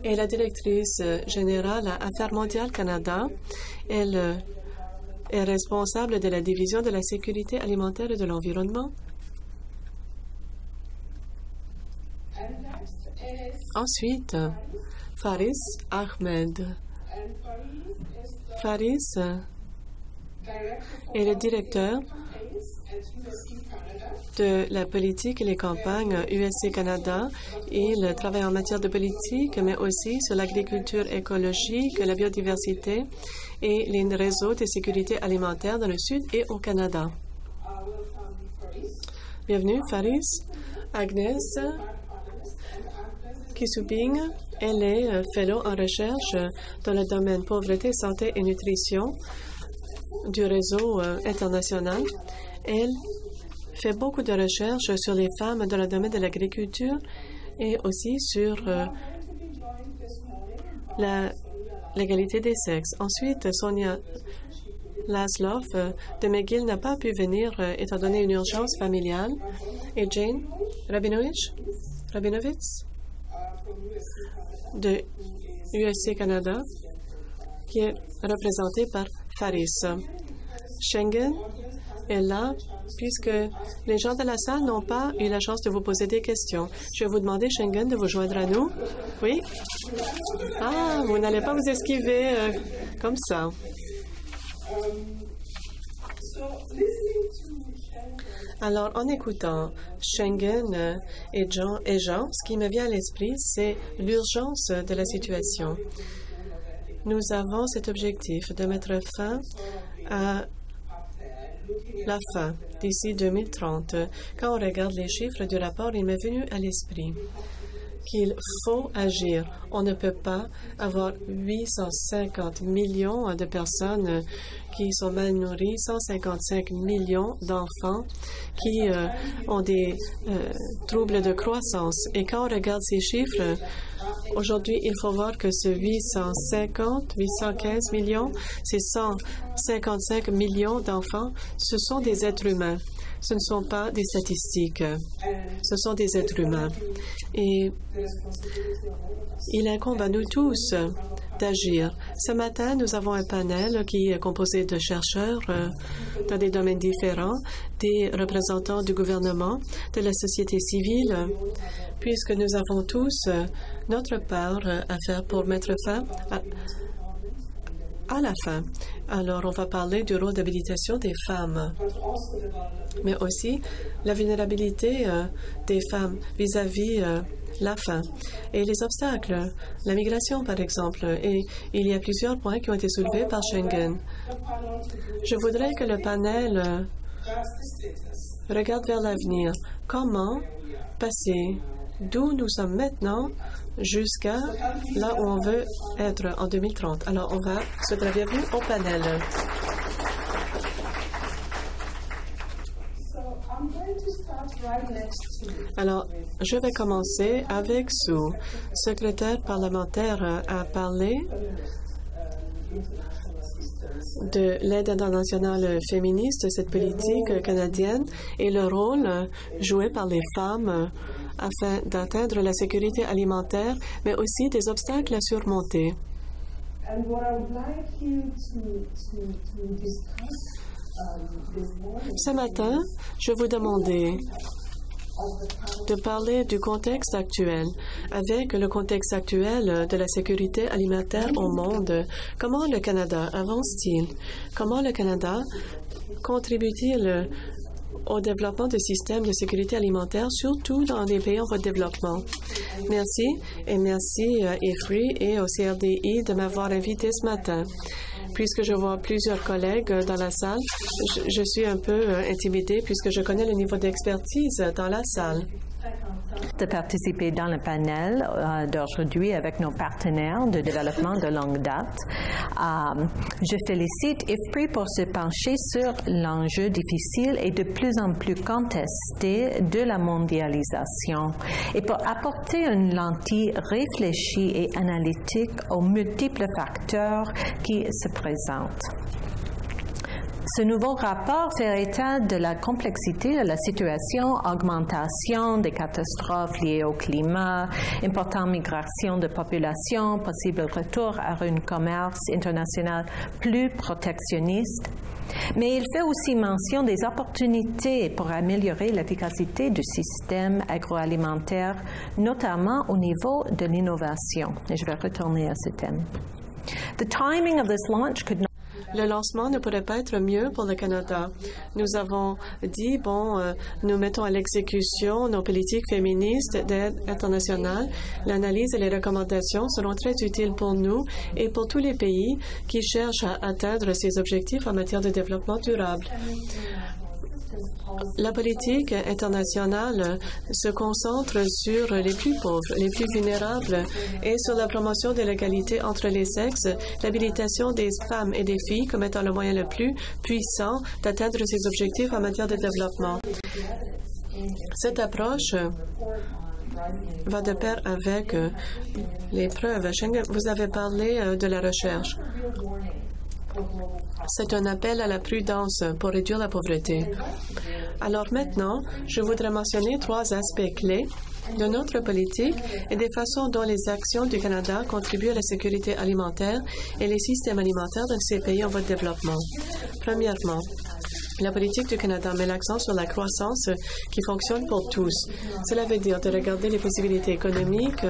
est la directrice générale à Affaires mondiales Canada. Elle est responsable de la division de la sécurité alimentaire et de l'environnement. Ensuite, Faris Ahmed. Faris est le directeur de la politique et les campagnes USC Canada. Il travaille en matière de politique, mais aussi sur l'agriculture écologique, la biodiversité et les réseaux de sécurité alimentaire dans le Sud et au Canada. Bienvenue, Faris. Agnès Kisubing, elle est fellow en recherche dans le domaine pauvreté, santé et nutrition du réseau international. Elle fait beaucoup de recherches sur les femmes dans le domaine de l'agriculture et aussi sur l'égalité des sexes. Ensuite, Sonia Laszlo de McGill n'a pas pu venir étant donné une urgence familiale. Et Jane Rabinovitz de USC Canada, qui est représentée par Faris. Schengen est là puisque les gens de la salle n'ont pas eu la chance de vous poser des questions. Je vais vous demander, Schengen, de vous joindre à nous. Oui? Ah, vous n'allez pas vous esquiver comme ça. Alors, en écoutant Schengen et Jean, ce qui me vient à l'esprit, c'est l'urgence de la situation. Nous avons cet objectif de mettre fin à la faim d'ici 2030. Quand on regarde les chiffres du rapport, il m'est venu à l'esprit qu'il faut agir. On ne peut pas avoir 850 millions de personnes qui sont mal nourries, 155 millions d'enfants qui ont des troubles de croissance. Et quand on regarde ces chiffres, aujourd'hui, il faut voir que ce 815 millions, ces 155 millions d'enfants, ce sont des êtres humains. Ce ne sont pas des statistiques. Ce sont des êtres humains. Et il incombe à nous tous d'agir. Ce matin, nous avons un panel qui est composé de chercheurs dans des domaines différents, des représentants du gouvernement, de la société civile, puisque nous avons tous notre part à faire pour mettre fin à la faim. Alors, on va parler du rôle d'habilitation des femmes, mais aussi la vulnérabilité des femmes vis-à-vis la faim et les obstacles, la migration, par exemple. Et il y a plusieurs points qui ont été soulevés par Schengen. Je voudrais que le panel regarde vers l'avenir. Comment passer d'où nous sommes maintenant jusqu'à là où on veut être en 2030. Alors, on va se dire bienvenue au panel. Alors, je vais commencer avec Sue, secrétaire parlementaire, à parler de l'aide internationale féministe, cette politique canadienne, et le rôle joué par les femmes afin d'atteindre la sécurité alimentaire, mais aussi des obstacles à surmonter. Ce matin, je vous demandais de parler du contexte actuel. Avec le contexte actuel de la sécurité alimentaire au monde, comment le Canada avance-t-il? Comment le Canada contribue-t-il au développement de systèmes de sécurité alimentaire, surtout dans les pays en voie de développement? Merci, et merci à IFPRI et au CRDI de m'avoir invité ce matin. Puisque je vois plusieurs collègues dans la salle, je suis un peu intimidée puisque je connais le niveau d'expertise dans la salle. De participer dans le panel d'aujourd'hui avec nos partenaires de développement de longue date. Je félicite IFPRI pour se pencher sur l'enjeu difficile et de plus en plus contesté de la mondialisation et pour apporter une lentille réfléchie et analytique aux multiples facteurs qui se présentent. Ce nouveau rapport fait état de la complexité de la situation, augmentation des catastrophes liées au climat, importante migration de population, possible retour à un commerce international plus protectionniste. Mais il fait aussi mention des opportunités pour améliorer l'efficacité du système agroalimentaire, notamment au niveau de l'innovation. Et je vais retourner à ce thème. The timing of this launch could not Le lancement ne pourrait pas être mieux pour le Canada. Nous avons dit, nous mettons à l'exécution nos politiques féministes d'aide internationale. L'analyse et les recommandations seront très utiles pour nous et pour tous les pays qui cherchent à atteindre ces objectifs en matière de développement durable. La politique internationale se concentre sur les plus pauvres, les plus vulnérables et sur la promotion de l'égalité entre les sexes, l'habilitation des femmes et des filles comme étant le moyen le plus puissant d'atteindre ces objectifs en matière de développement. Cette approche va de pair avec les preuves. Vous avez parlé de la recherche. C'est un appel à la prudence pour réduire la pauvreté. Alors maintenant, je voudrais mentionner 3 aspects clés de notre politique et des façons dont les actions du Canada contribuent à la sécurité alimentaire et les systèmes alimentaires dans ces pays en voie de développement. Premièrement, la politique du Canada met l'accent sur la croissance qui fonctionne pour tous. Cela veut dire de regarder les possibilités économiques,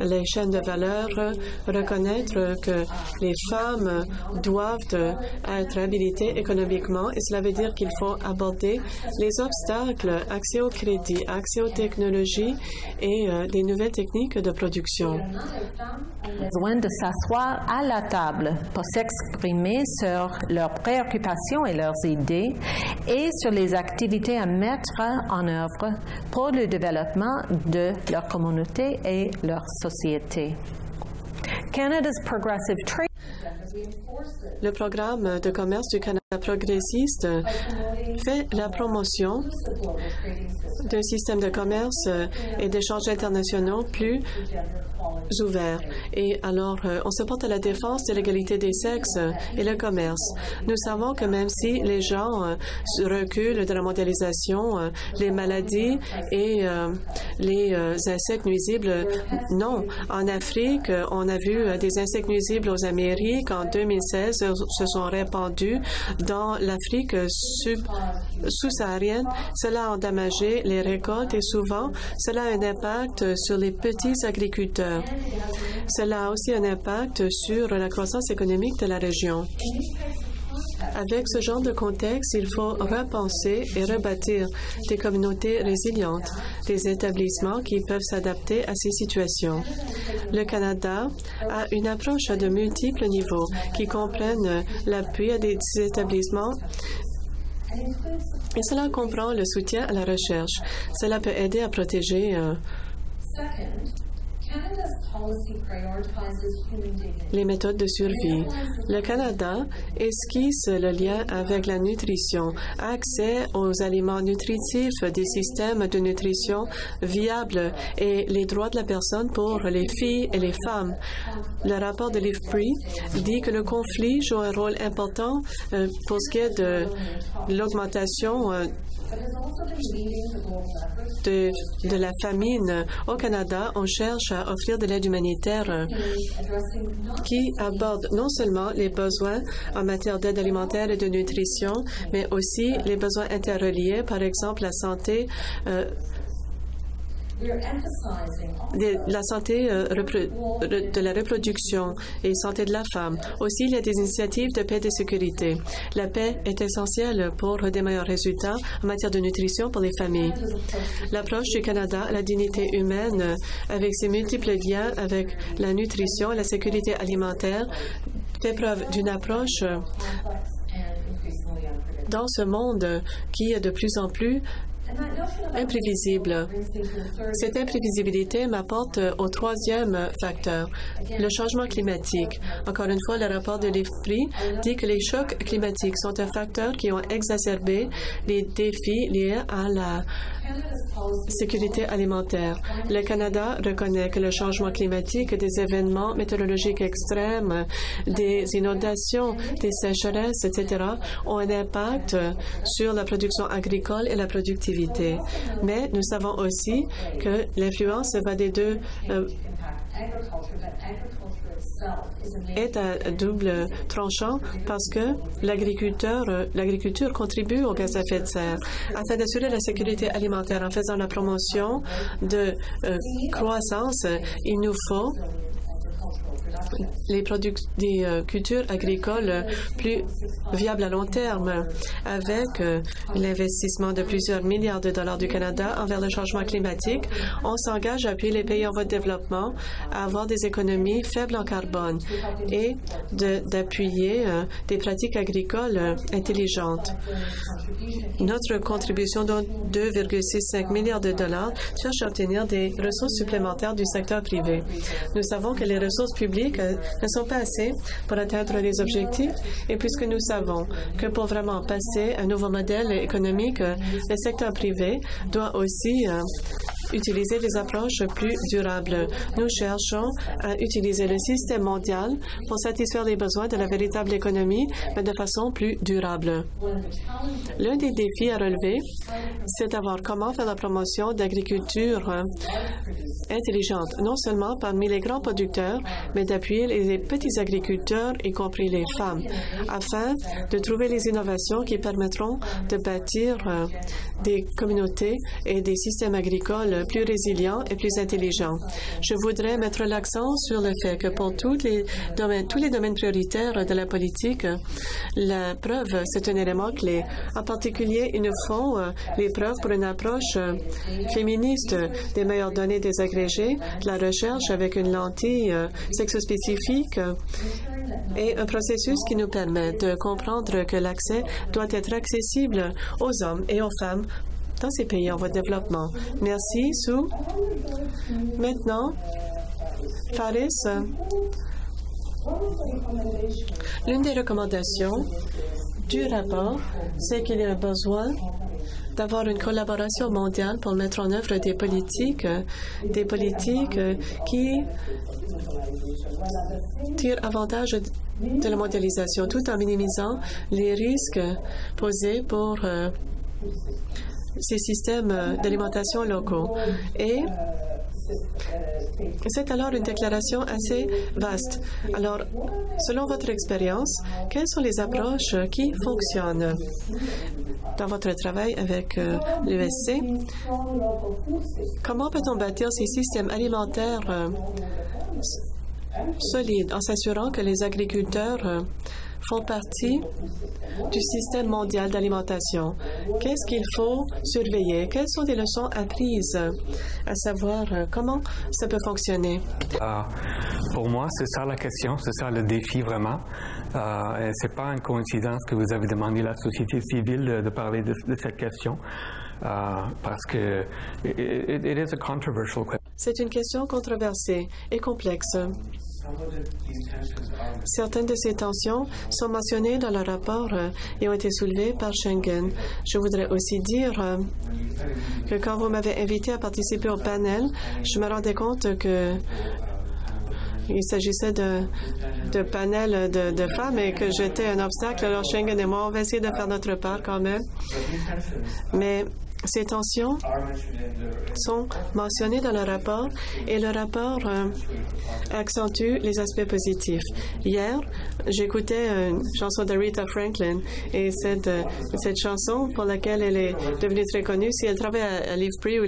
les chaînes de valeur, reconnaître que les femmes doivent être habilitées économiquement et cela veut dire qu'il faut aborder les obstacles, accès au crédit, accès aux technologies et des nouvelles techniques de production. Besoin de s'asseoir à la table pour s'exprimer sur leurs préoccupations et leurs idées et sur les activités à mettre en œuvre pour le développement de leur communauté et leur société. Canada's Progressive Trade. Le programme de commerce du Canada progressiste fait la promotion d'un système de commerce et d'échanges internationaux plus ouverts. Et alors, on se porte à la défense de l'égalité des sexes et le commerce. Nous savons que même si les gens reculent de la mondialisation, les maladies et les insectes nuisibles, non. En Afrique, on a vu des insectes nuisibles aux Amériques. En 2016, se sont répandus dans l'Afrique sous-saharienne. Cela a endommagé les récoltes et souvent, cela a un impact sur les petits agriculteurs. Cela a aussi un impact sur la croissance économique de la région. Avec ce genre de contexte, il faut repenser et rebâtir des communautés résilientes, des établissements qui peuvent s'adapter à ces situations. Le Canada a une approche à de multiples niveaux qui comprennent l'appui à des établissements Et cela comprend le soutien à la recherche. Cela peut aider à protéger les méthodes de survie. Le Canada esquisse le lien avec la nutrition, accès aux aliments nutritifs, des systèmes de nutrition viables et les droits de la personne pour les filles et les femmes. Le rapport de l'IFPRI dit que le conflit joue un rôle important pour ce qui est de l'augmentation de la famine. Au Canada, on cherche à offrir de l'aide humanitaire qui aborde non seulement les besoins en matière d'aide alimentaire et de nutrition, mais aussi les besoins interreliés, par exemple la santé la santé de la reproduction et santé de la femme. Aussi, il y a des initiatives de paix et de sécurité. La paix est essentielle pour des meilleurs résultats en matière de nutrition pour les familles. L'approche du Canada à la dignité humaine, avec ses multiples liens avec la nutrition et la sécurité alimentaire, fait preuve d'une approche dans ce monde qui est de plus en plus imprévisible. Cette imprévisibilité m'apporte au troisième facteur, le changement climatique. Encore une fois, le rapport de l'IFPRI dit que les chocs climatiques sont un facteur qui ont exacerbé les défis liés à la sécurité alimentaire. Le Canada reconnaît que le changement climatique, des événements météorologiques extrêmes, des inondations, des sécheresses, etc., ont un impact sur la production agricole et la productivité. Mais nous savons aussi que l'influence va des deux est à double tranchant parce que l'agriculture contribue aux gaz à effet de serre. Afin d'assurer la sécurité alimentaire en faisant la promotion de croissance, il nous faut des cultures agricoles plus viables à long terme. Avec l'investissement de plusieurs milliards de dollars du Canada envers le changement climatique, on s'engage à appuyer les pays en voie de développement à avoir des économies faibles en carbone et d'appuyer des pratiques agricoles intelligentes. Notre contribution de 2,65 milliards de dollars cherche à obtenir des ressources supplémentaires du secteur privé. Nous savons que les ressources publiques ne sont pas assez pour atteindre les objectifs et puisque nous savons que pour vraiment passer à un nouveau modèle économique, le secteur privé doit aussi utiliser des approches plus durables. Nous cherchons à utiliser le système mondial pour satisfaire les besoins de la véritable économie, mais de façon plus durable. L'un des défis à relever, c'est d'avoir comment faire la promotion d'agriculture intelligente, non seulement parmi les grands producteurs, mais d'appuyer les petits agriculteurs, y compris les femmes, afin de trouver les innovations qui permettront de bâtir des communautés et des systèmes agricoles plus résilients et plus intelligents. Je voudrais mettre l'accent sur le fait que pour tous les domaines prioritaires de la politique, la preuve, c'est un élément clé. En particulier, il nous faut les preuves pour une approche féministe des meilleures données des agrégés, de la recherche avec une lentille sexospécifique et un processus qui nous permet de comprendre que l'accès doit être accessible aux hommes et aux femmes dans ces pays en voie de développement. Merci, Sue. Maintenant, Faris. L'une des recommandations du rapport, c'est qu'il y a besoin d'avoir une collaboration mondiale pour mettre en œuvre des politiques qui tirent avantage de la mondialisation tout en minimisant les risques posés pour ces systèmes d'alimentation locaux. Et c'est alors une déclaration assez vaste. Alors, selon votre expérience, quelles sont les approches qui fonctionnent dans votre travail avec l'USC? Comment peut-on bâtir ces systèmes alimentaires solides en s'assurant que les agriculteurs font partie du système mondial d'alimentation. Qu'est-ce qu'il faut surveiller? Quelles sont les leçons apprises? À savoir, comment ça peut fonctionner? Pour moi, c'est ça la question, c'est ça le défi vraiment. C'est pas une coïncidence que vous avez demandé à la société civile de parler de cette question. Parce que it is a controversial question. C'est une question controversée et complexe. Certaines de ces tensions sont mentionnées dans le rapport et ont été soulevées par Schengen. Je voudrais aussi dire que quand vous m'avez invité à participer au panel, je me rendais compte que il s'agissait de panel de femmes et que j'étais un obstacle. Alors Schengen et moi, on va essayer de faire notre part quand même. Mais ces tensions sont mentionnées dans le rapport et le rapport accentue les aspects positifs. Hier, j'écoutais une chanson d'Aretha Franklin et cette chanson pour laquelle elle est devenue très connue, si elle travaillait à Livprix ou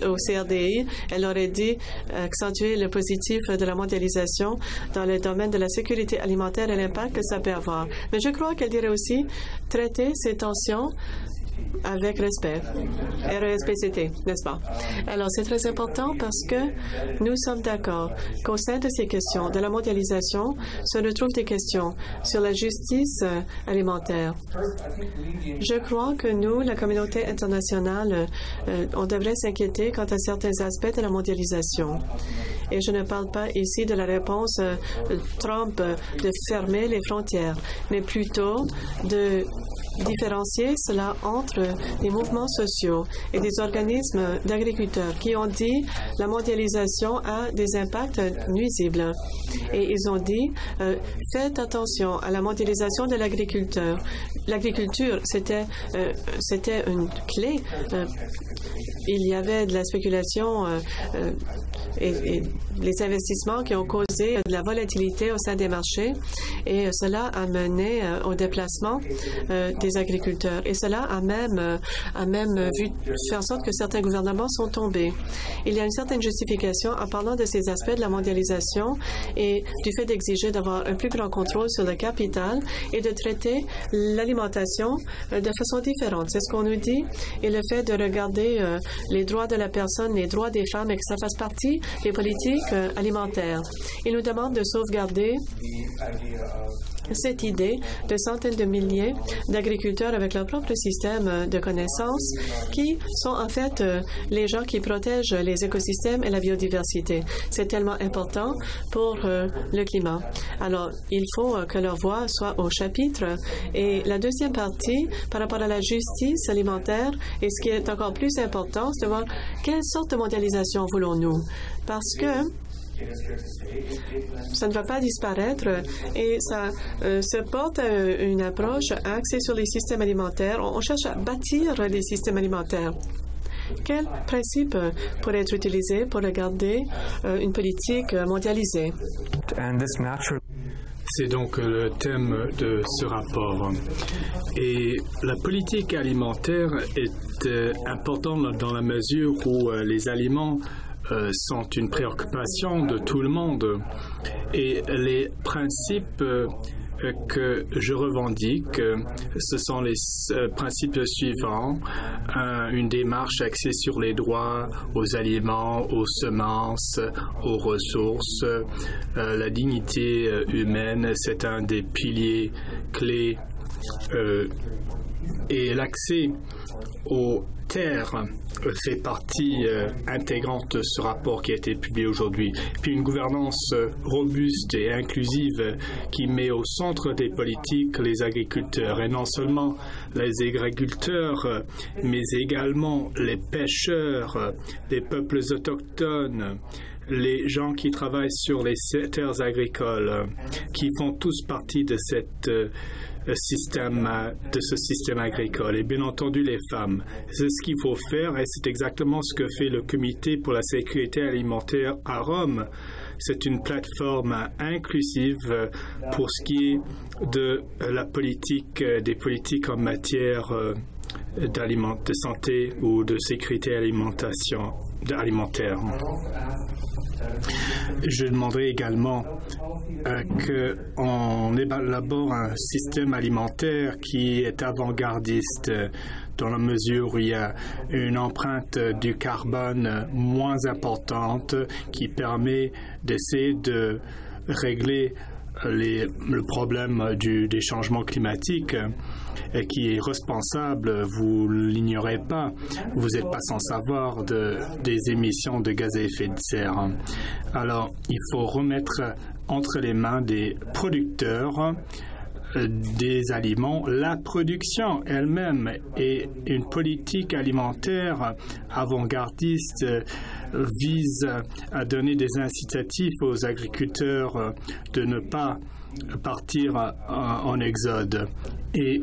au CRDI, elle aurait dit accentuer le positif de la mondialisation dans le domaine de la sécurité alimentaire et l'impact que ça peut avoir. Mais je crois qu'elle dirait aussi traiter ces tensions avec respect. RESPCT, n'est-ce pas? Alors, c'est très important parce que nous sommes d'accord qu'au sein de ces questions de la mondialisation se retrouvent des questions sur la justice alimentaire. Je crois que nous, la communauté internationale, on devrait s'inquiéter quant à certains aspects de la mondialisation. Et je ne parle pas ici de la réponse Trump de fermer les frontières, mais plutôt de différencier cela entre les mouvements sociaux et des organismes d'agriculteurs qui ont dit la mondialisation a des impacts nuisibles. Et ils ont dit faites attention à la mondialisation de l'agriculteur. L'agriculture, c'était une clé. Il y avait de la spéculation et les investissements qui ont causé de la volatilité au sein des marchés et cela a mené au déplacement des agriculteurs et cela a même fait en sorte que certains gouvernements sont tombés. Il y a une certaine justification en parlant de ces aspects de la mondialisation et du fait d'exiger d'avoir un plus grand contrôle sur le capital et de traiter l'alimentation de façon différente. C'est ce qu'on nous dit et le fait de regarder les droits de la personne, les droits des femmes et que ça fasse partie des politiques alimentaires. Il nous demande de sauvegarder cette idée de centaines de milliers d'agriculteurs avec leur propre système de connaissances qui sont en fait les gens qui protègent les écosystèmes et la biodiversité. C'est tellement important pour le climat. Alors, il faut que leur voix soit au chapitre. Et la deuxième partie, par rapport à la justice alimentaire, et ce qui est encore plus important, c'est de voir quelle sorte de mondialisation voulons-nous. Parce que ça ne va pas disparaître et ça se porte à une approche axée sur les systèmes alimentaires. On cherche à bâtir des systèmes alimentaires. Quels principes pourraient être utilisés pour regarder une politique mondialisée? C'est donc le thème de ce rapport. Et la politique alimentaire est importante dans la mesure où les aliments sont une préoccupation de tout le monde. Et les principes que je revendique, ce sont les principes suivants. Une démarche axée sur les droits aux aliments, aux semences, aux ressources. La dignité humaine, c'est un des piliers clés. Et l'accès aux terres fait partie intégrante de ce rapport qui a été publié aujourd'hui. Puis une gouvernance robuste et inclusive qui met au centre des politiques les agriculteurs, et non seulement les agriculteurs, mais également les pêcheurs, les peuples autochtones, les gens qui travaillent sur les terres agricoles, qui font tous partie de ce système agricole. Et bien entendu, les femmes. C'est ce qu'il faut faire et c'est exactement ce que fait le Comité pour la sécurité alimentaire à Rome. C'est une plateforme inclusive pour ce qui est de la politique, des politiques en matière de santé ou de sécurité alimentaire. Je demanderai également qu'on élabore un système alimentaire qui est avant-gardiste dans la mesure où il y a une empreinte du carbone moins importante qui permet d'essayer de régler le problème des changements climatiques qui est responsable, vous ne l'ignorez pas, vous n'êtes pas sans savoir des émissions de gaz à effet de serre. Alors, il faut remettre entre les mains des producteurs des aliments la production elle-même, et une politique alimentaire avant-gardiste vise à donner des incitatifs aux agriculteurs de ne pas partir en exode. Et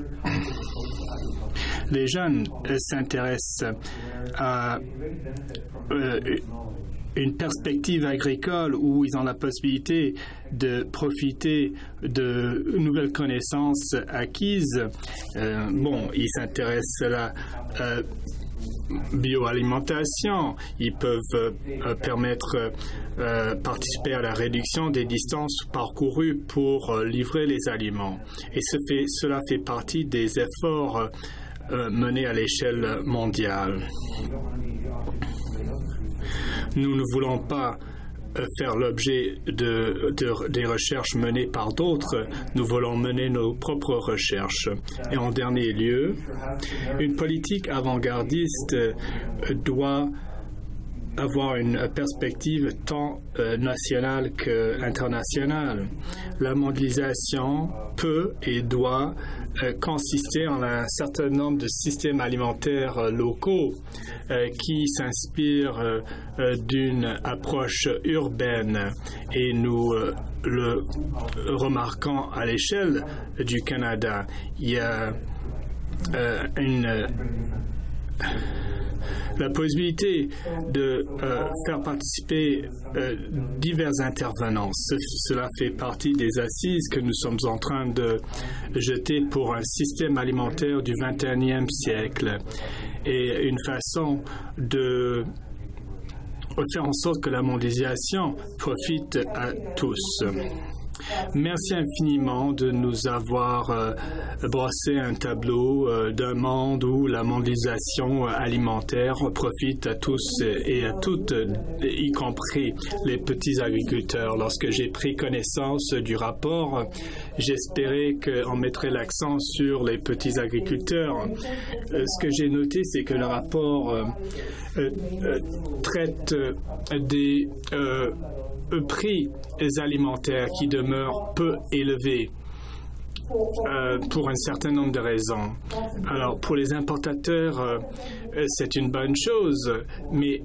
les jeunes s'intéressent à une perspective agricole où ils ont la possibilité de profiter de nouvelles connaissances acquises. Ils s'intéressent à la bioalimentation. Ils peuvent participer à la réduction des distances parcourues pour livrer les aliments. Et cela fait partie des efforts menés à l'échelle mondiale. Nous ne voulons pas faire l'objet des recherches menées par d'autres. Nous voulons mener nos propres recherches. Et en dernier lieu, une politique avant-gardiste doit avoir une perspective tant nationale qu'internationale. La mondialisation peut et doit consister en un certain nombre de systèmes alimentaires locaux qui s'inspirent d'une approche urbaine, et nous le remarquons à l'échelle du Canada. Il y a la possibilité de faire participer divers intervenants. Cela fait partie des assises que nous sommes en train de jeter pour un système alimentaire du 21e siècle, et une façon de faire en sorte que la mondialisation profite à tous. Merci infiniment de nous avoir brossé un tableau d'un monde où la mondialisation alimentaire profite à tous et à toutes, y compris les petits agriculteurs. Lorsque j'ai pris connaissance du rapport, j'espérais qu'on mettrait l'accent sur les petits agriculteurs. Ce que j'ai noté, c'est que le rapport traite des prix alimentaires qui demeurent peu élevés pour un certain nombre de raisons. Alors, pour les importateurs, c'est une bonne chose, mais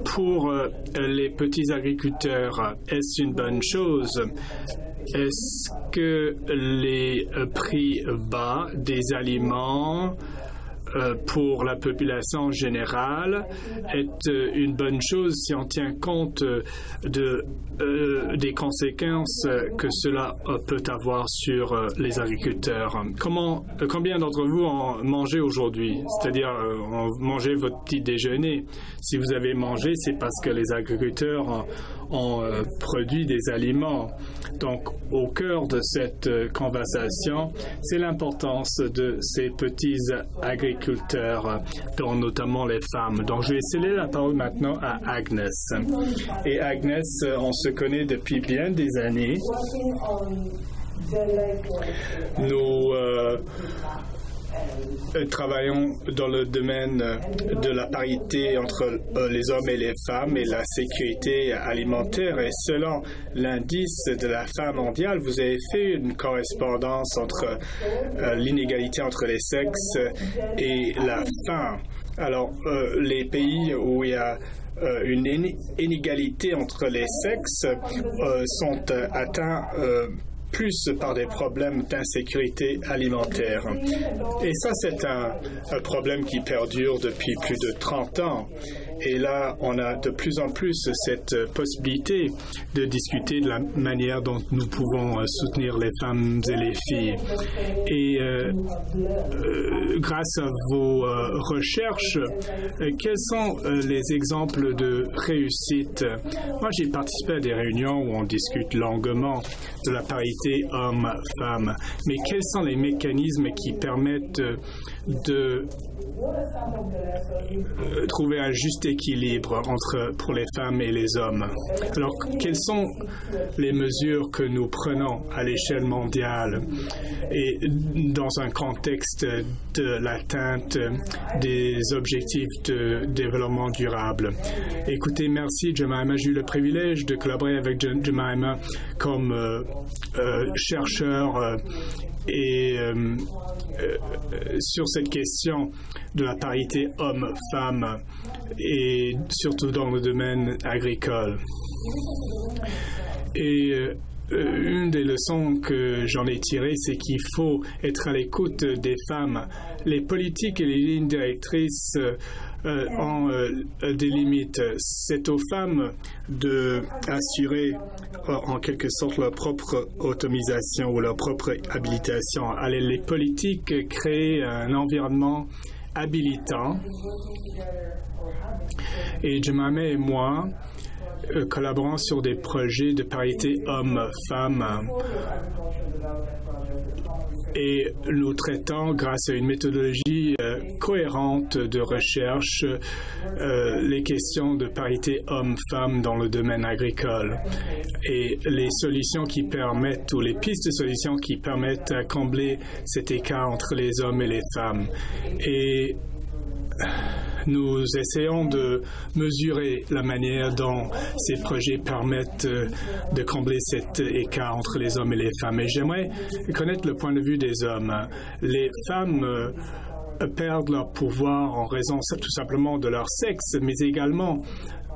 pour les petits agriculteurs, est-ce une bonne chose? Est-ce que les prix bas des aliments pour la population générale est une bonne chose si on tient compte des conséquences que cela peut avoir sur les agriculteurs? Combien d'entre vous ont mangé aujourd'hui? C'est-à-dire, ont mangé votre petit déjeuner. Si vous avez mangé, c'est parce que les agriculteurs ont produit des aliments. Donc, au cœur de cette conversation, c'est l'importance de ces petits agriculteurs, dont notamment les femmes. Donc, je vais céder la parole maintenant à Agnès. Et Agnès, on se connaît depuis bien des années. Nous travaillons dans le domaine de la parité entre les hommes et les femmes et la sécurité alimentaire. Et selon l'indice de la faim mondiale, vous avez fait une correspondance entre l'inégalité entre les sexes et la faim. Alors, les pays où il y a une inégalité entre les sexes sont atteints plus par des problèmes d'insécurité alimentaire. Et ça, c'est un problème qui perdure depuis plus de 30 ans. Et là, on a de plus en plus cette possibilité de discuter de la manière dont nous pouvons soutenir les femmes et les filles. Et grâce à vos recherches, quels sont les exemples de réussite? Moi, j'ai participé à des réunions où on discute longuement de la parité homme-femme. Mais quels sont les mécanismes qui permettent de trouver un juste équilibre pour les femmes et les hommes? Alors, quelles sont les mesures que nous prenons à l'échelle mondiale et dans un contexte de l'atteinte des objectifs de développement durable? Écoutez, merci Jemima. J'ai eu le privilège de collaborer avec Jemima comme chercheur et sur cette question de la parité homme-femme et surtout dans le domaine agricole. Et une des leçons que j'en ai tirées, c'est qu'il faut être à l'écoute des femmes. Les politiques et les lignes directrices ont des limites. C'est aux femmes d'assurer en quelque sorte leur propre autonomisation ou leur propre habilitation. Alors, les politiques créent un environnement habilitant. Et Jemima et moi collaborons sur des projets de parité homme-femme. Et nous traitons, grâce à une méthodologie cohérente de recherche, les questions de parité homme-femme dans le domaine agricole. Et les solutions qui permettent, ou les pistes de solutions qui permettent à combler cet écart entre les hommes et les femmes. Et nous essayons de mesurer la manière dont ces projets permettent de combler cet écart entre les hommes et les femmes. Et j'aimerais connaître le point de vue des hommes. Les femmes perdent leur pouvoir en raison tout simplement de leur sexe, mais également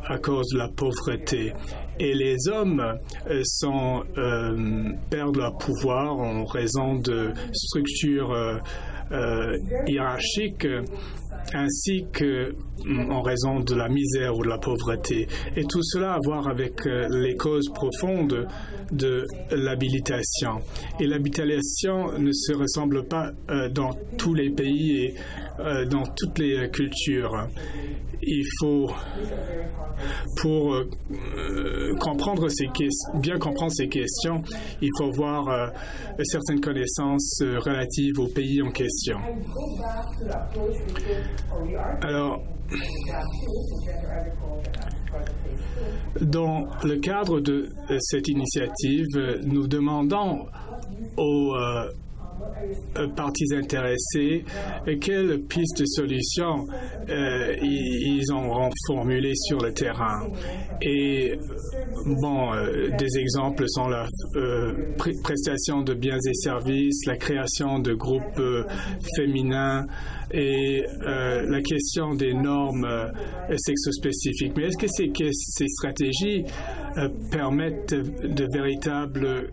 à cause de la pauvreté. Et les hommes perdent leur pouvoir en raison de structures hiérarchiques ainsi qu'en raison de la misère ou de la pauvreté. Et tout cela a à voir avec les causes profondes de l'habilitation. Et l'habilitation ne se ressemble pas dans tous les pays et dans toutes les cultures. Il faut, pour bien comprendre ces questions, il faut avoir certaines connaissances relatives au pays en question. Alors, dans le cadre de cette initiative, nous demandons aux parties intéressées quelles pistes de solutions ils auront formulées sur le terrain. Et bon, des exemples sont la prestation de biens et services, la création de groupes féminins et la question des normes sexospécifiques. Mais est-ce que ces stratégies permettent de véritables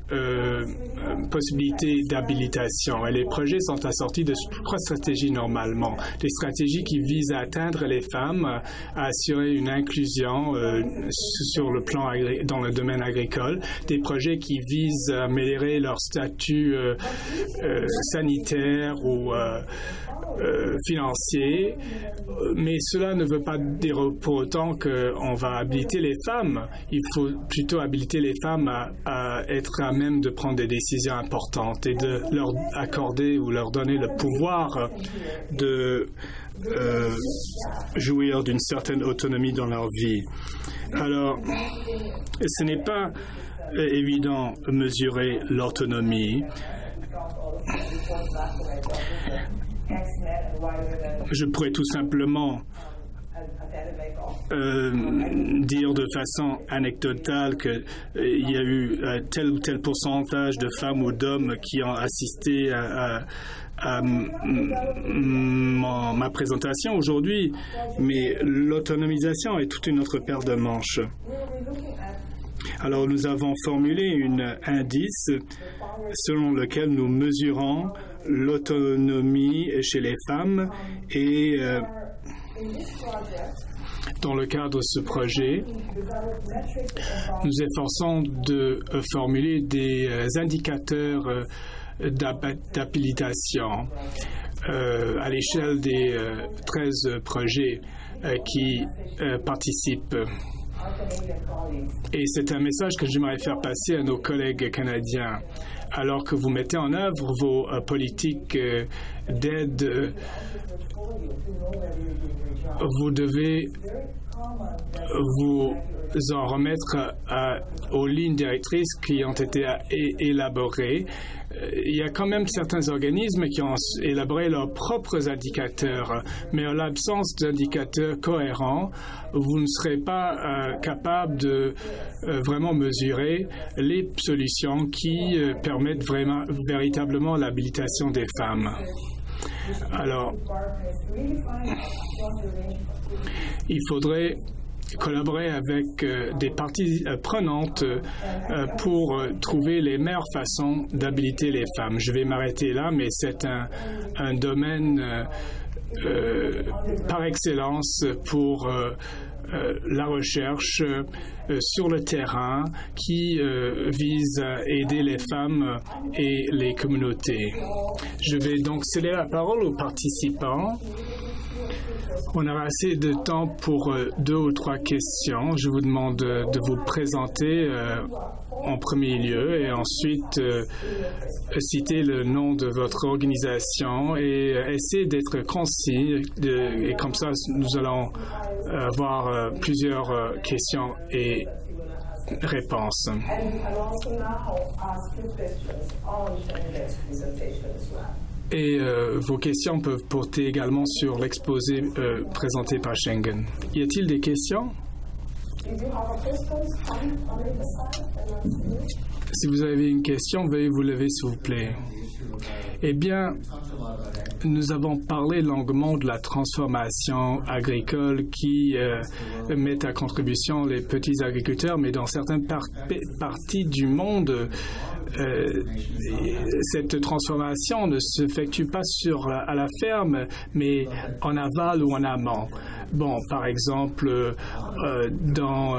possibilités d'habilitation? Et les projets sont assortis de trois stratégies normalement. Des stratégies qui visent à atteindre les femmes, à assurer une inclusion sur le plan dans le domaine agricole, des projets qui visent à améliorer leur statut sanitaire ou financier, mais cela ne veut pas dire pour autant qu'on va habiliter les femmes. Il faut plutôt habiliter les femmes à être à même de prendre des décisions importantes et de leur accorder ou leur donner le pouvoir de jouir d'une certaine autonomie dans leur vie. Alors, ce n'est pas évident de mesurer l'autonomie. Je pourrais tout simplement dire de façon anecdotale qu'il y a eu tel ou tel pourcentage de femmes ou d'hommes qui ont assisté à ma présentation aujourd'hui, mais l'autonomisation est toute une autre paire de manches. Alors nous avons formulé un indice selon lequel nous mesurons l'autonomie chez les femmes et Dans le cadre de ce projet, nous efforçons de formuler des indicateurs d'habilitation à l'échelle des 13 projets qui participent. Et c'est un message que j'aimerais faire passer à nos collègues canadiens. Alors que vous mettez en œuvre vos politiques d'aide, vous devez vous en remettre aux lignes directrices qui ont été élaborées. Il y a quand même certains organismes qui ont élaboré leurs propres indicateurs, mais en l'absence d'indicateurs cohérents, vous ne serez pas capable de vraiment mesurer les solutions qui permettent véritablement l'habilitation des femmes. Alors, il faudrait collaborer avec des parties prenantes pour trouver les meilleures façons d'habiliter les femmes. Je vais m'arrêter là, mais c'est un domaine par excellence pour la recherche sur le terrain qui vise à aider les femmes et les communautés. Je vais donc céder la parole aux participants. On aura assez de temps pour 2 ou 3 questions. Je vous demande de vous présenter en premier lieu et ensuite citer le nom de votre organisation et essayer d'être concis. Et comme ça, nous allons avoir plusieurs questions et réponses. Et vos questions peuvent porter également sur l'exposé présenté par Schengen. Y a-t-il des questions? Si vous avez une question, veuillez vous lever, s'il vous plaît. Eh bien, nous avons parlé longuement de la transformation agricole qui met à contribution les petits agriculteurs, mais dans certaines parties du monde, cette transformation ne s'effectue pas à la ferme, mais en aval ou en amont. Bon, par exemple, dans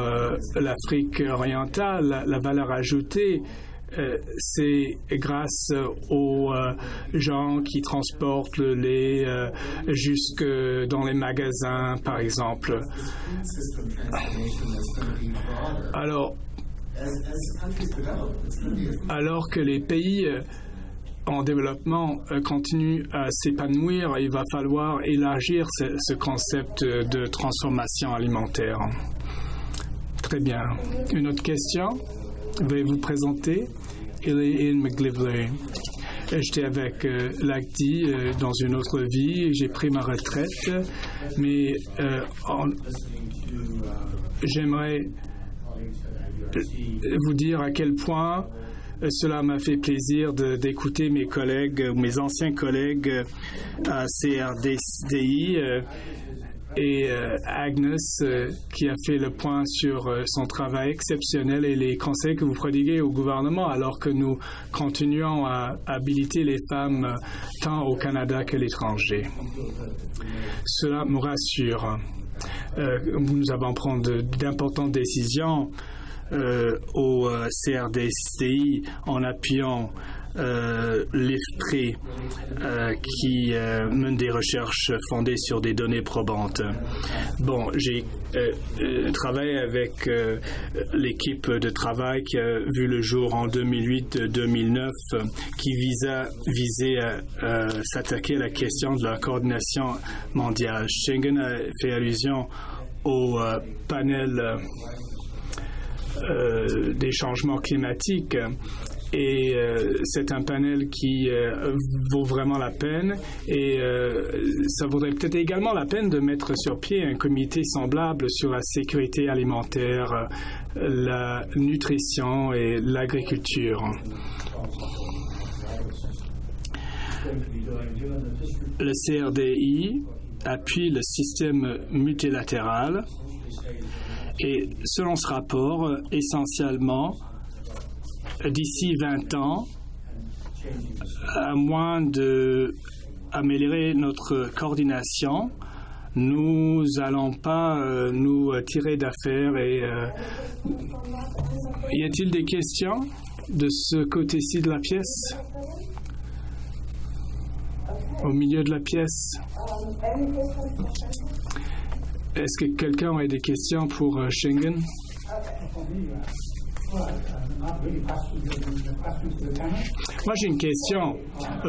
l'Afrique orientale, la valeur ajoutée, c'est grâce aux gens qui transportent le lait jusque dans les magasins, par exemple. Alors que les pays en développement continuent à s'épanouir, il va falloir élargir ce concept de transformation alimentaire. Très bien. Une autre question? Veuillez vous présenter. Ian McGlivley. J'étais avec l'ACDI dans une autre vie. J'ai pris ma retraite, mais j'aimerais vous dire à quel point cela m'a fait plaisir d'écouter mes collègues, mes anciens collègues à CRDI et Agnes qui a fait le point sur son travail exceptionnel et les conseils que vous prodiguez au gouvernement alors que nous continuons à habiliter les femmes tant au Canada qu'à l'étranger. Cela me rassure. Nous avons pris d'importantes décisions au CRDCI en appuyant l'IFPRI qui mène des recherches fondées sur des données probantes. Bon, j'ai travaillé avec l'équipe de travail qui a vu le jour en 2008-2009 qui visait à s'attaquer à la question de la coordination mondiale. Schengen a fait allusion au panel des changements climatiques et c'est un panel qui vaut vraiment la peine et ça vaudrait peut-être également la peine de mettre sur pied un comité semblable sur la sécurité alimentaire, la nutrition et l'agriculture. Le CRDI appuie le système multilatéral et selon ce rapport, essentiellement, d'ici 20 ans, à moins d'améliorer notre coordination, nous n'allons pas nous tirer d'affaire. Et y a-t-il des questions de ce côté-ci de la pièce? Au milieu de la pièce. Est-ce que quelqu'un aurait des questions pour Schengen? Moi, j'ai une question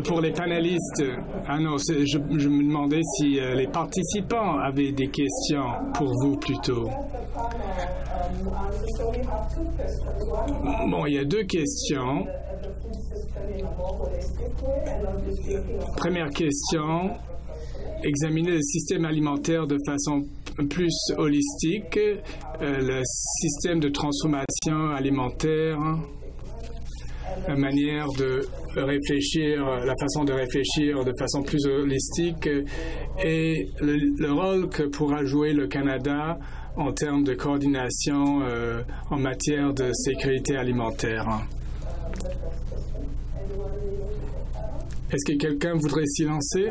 pour les panélistes. Ah non, je me demandais si les participants avaient des questions pour vous plutôt. Bon, il y a deux questions. Première question, examiner le système alimentaire de façon plus holistique, le système de transformation alimentaire, la manière de réfléchir, la façon de réfléchir de façon plus holistique et le rôle que pourra jouer le Canada en termes de coordination en matière de sécurité alimentaire. Est-ce que quelqu'un voudrait s'y lancer?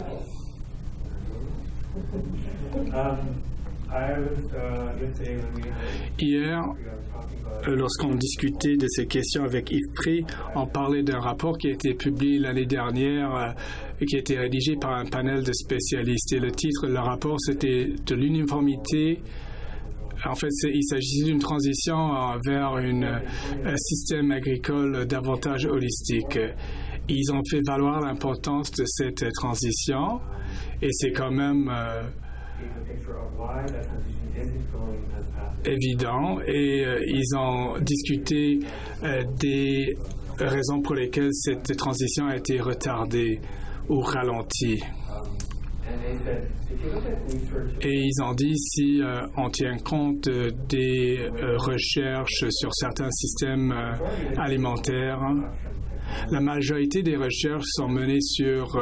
Hier, lorsqu'on discutait de ces questions avec IFPRI, on parlait d'un rapport qui a été publié l'année dernière et qui a été rédigé par un panel de spécialistes. Et le titre de le rapport, c'était « De l'uniformité ». En fait, il s'agissait d'une transition vers un système agricole davantage holistique. Ils ont fait valoir l'importance de cette transition et c'est quand même évident. Et ils ont discuté des raisons pour lesquelles cette transition a été retardée ou ralentie. Et ils ont dit si on tient compte des recherches sur certains systèmes alimentaires, la majorité des recherches sont menées sur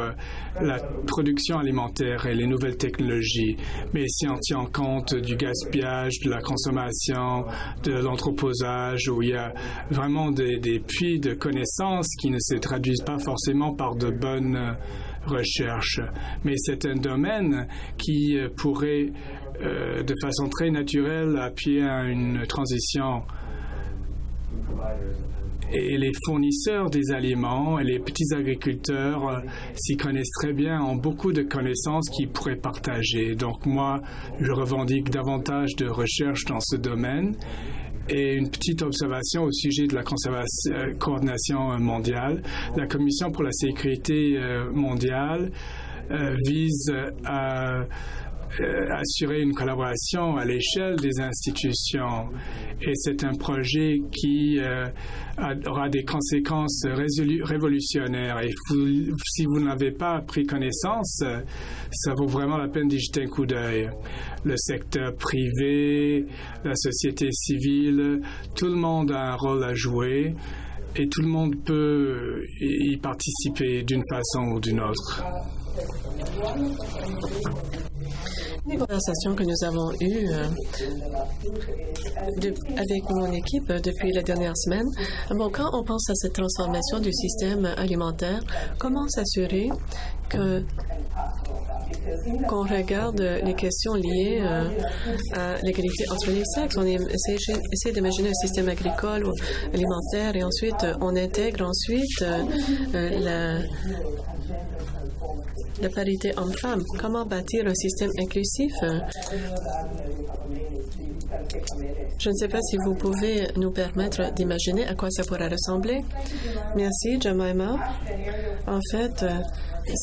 la production alimentaire et les nouvelles technologies. Mais si on tient compte du gaspillage, de la consommation, de l'entreposage, où il y a vraiment des puits de connaissances qui ne se traduisent pas forcément par de bonnes recherches. Mais c'est un domaine qui pourrait, de façon très naturelle, appuyer à une transition. Et les fournisseurs des aliments et les petits agriculteurs s'y connaissent très bien, ont beaucoup de connaissances qu'ils pourraient partager. Donc moi, je revendique davantage de recherche dans ce domaine. Et une petite observation au sujet de la coordination mondiale. La Commission pour la sécurité mondiale vise à assurer une collaboration à l'échelle des institutions. Et c'est un projet qui aura des conséquences révolutionnaires. Et si vous n'avez pas pris connaissance, ça vaut vraiment la peine d'y jeter un coup d'œil. Le secteur privé, la société civile, tout le monde a un rôle à jouer et tout le monde peut y participer d'une façon ou d'une autre. Les conversations que nous avons eues avec mon équipe depuis la dernière semaine, bon, quand on pense à cette transformation du système alimentaire, comment s'assurer qu'on regarde les questions liées à l'égalité entre les sexes? On essaie d'imaginer un système agricole ou alimentaire et ensuite on intègre la parité homme-femme. Comment bâtir un système inclusif? Je ne sais pas si vous pouvez nous permettre d'imaginer à quoi ça pourrait ressembler. Merci, Jemima. En fait,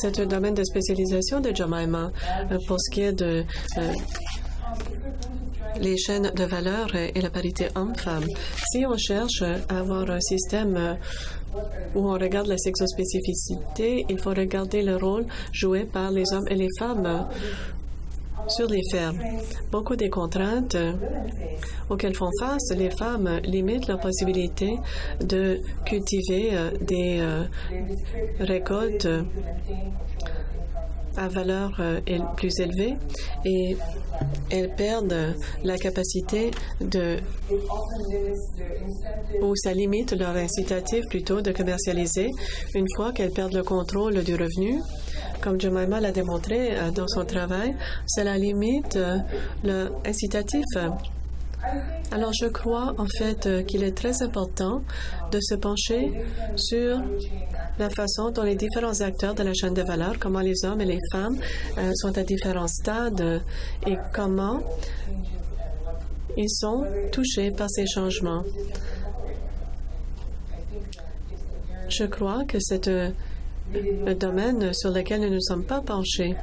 c'est un domaine de spécialisation de Jemima pour ce qui est de les chaînes de valeur et la parité homme-femme. Si on cherche à avoir un système où on regarde la sexospécificité, il faut regarder le rôle joué par les hommes et les femmes sur les fermes. Beaucoup des contraintes auxquelles font face les femmes limitent leur possibilité de cultiver des récoltes à valeur plus élevée et elles perdent la capacité ou ça limite leur incitatif plutôt de commercialiser une fois qu'elles perdent le contrôle du revenu. Comme Jemima l'a démontré dans son travail, cela limite l'incitatif. Alors, je crois en fait qu'il est très important de se pencher sur la façon dont les différents acteurs de la chaîne de valeur, comment les hommes et les femmes sont à différents stades et comment ils sont touchés par ces changements. Je crois que c'est le domaine sur lequel nous ne nous sommes pas penchés.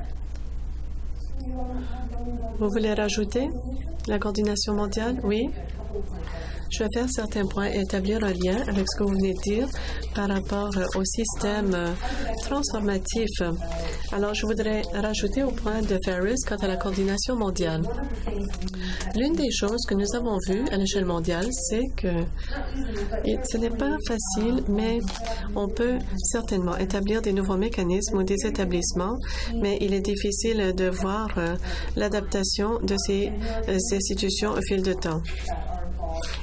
Vous voulez rajouter la coordination mondiale? Oui. Je vais faire certains points et établir un lien avec ce que vous venez de dire par rapport au système transformatif. Alors, je voudrais rajouter au point de Ferris quant à la coordination mondiale. L'une des choses que nous avons vues à l'échelle mondiale, c'est que ce n'est pas facile, mais on peut certainement établir des nouveaux mécanismes ou des établissements, mais il est difficile de voir l'adaptation de ces institutions au fil du temps.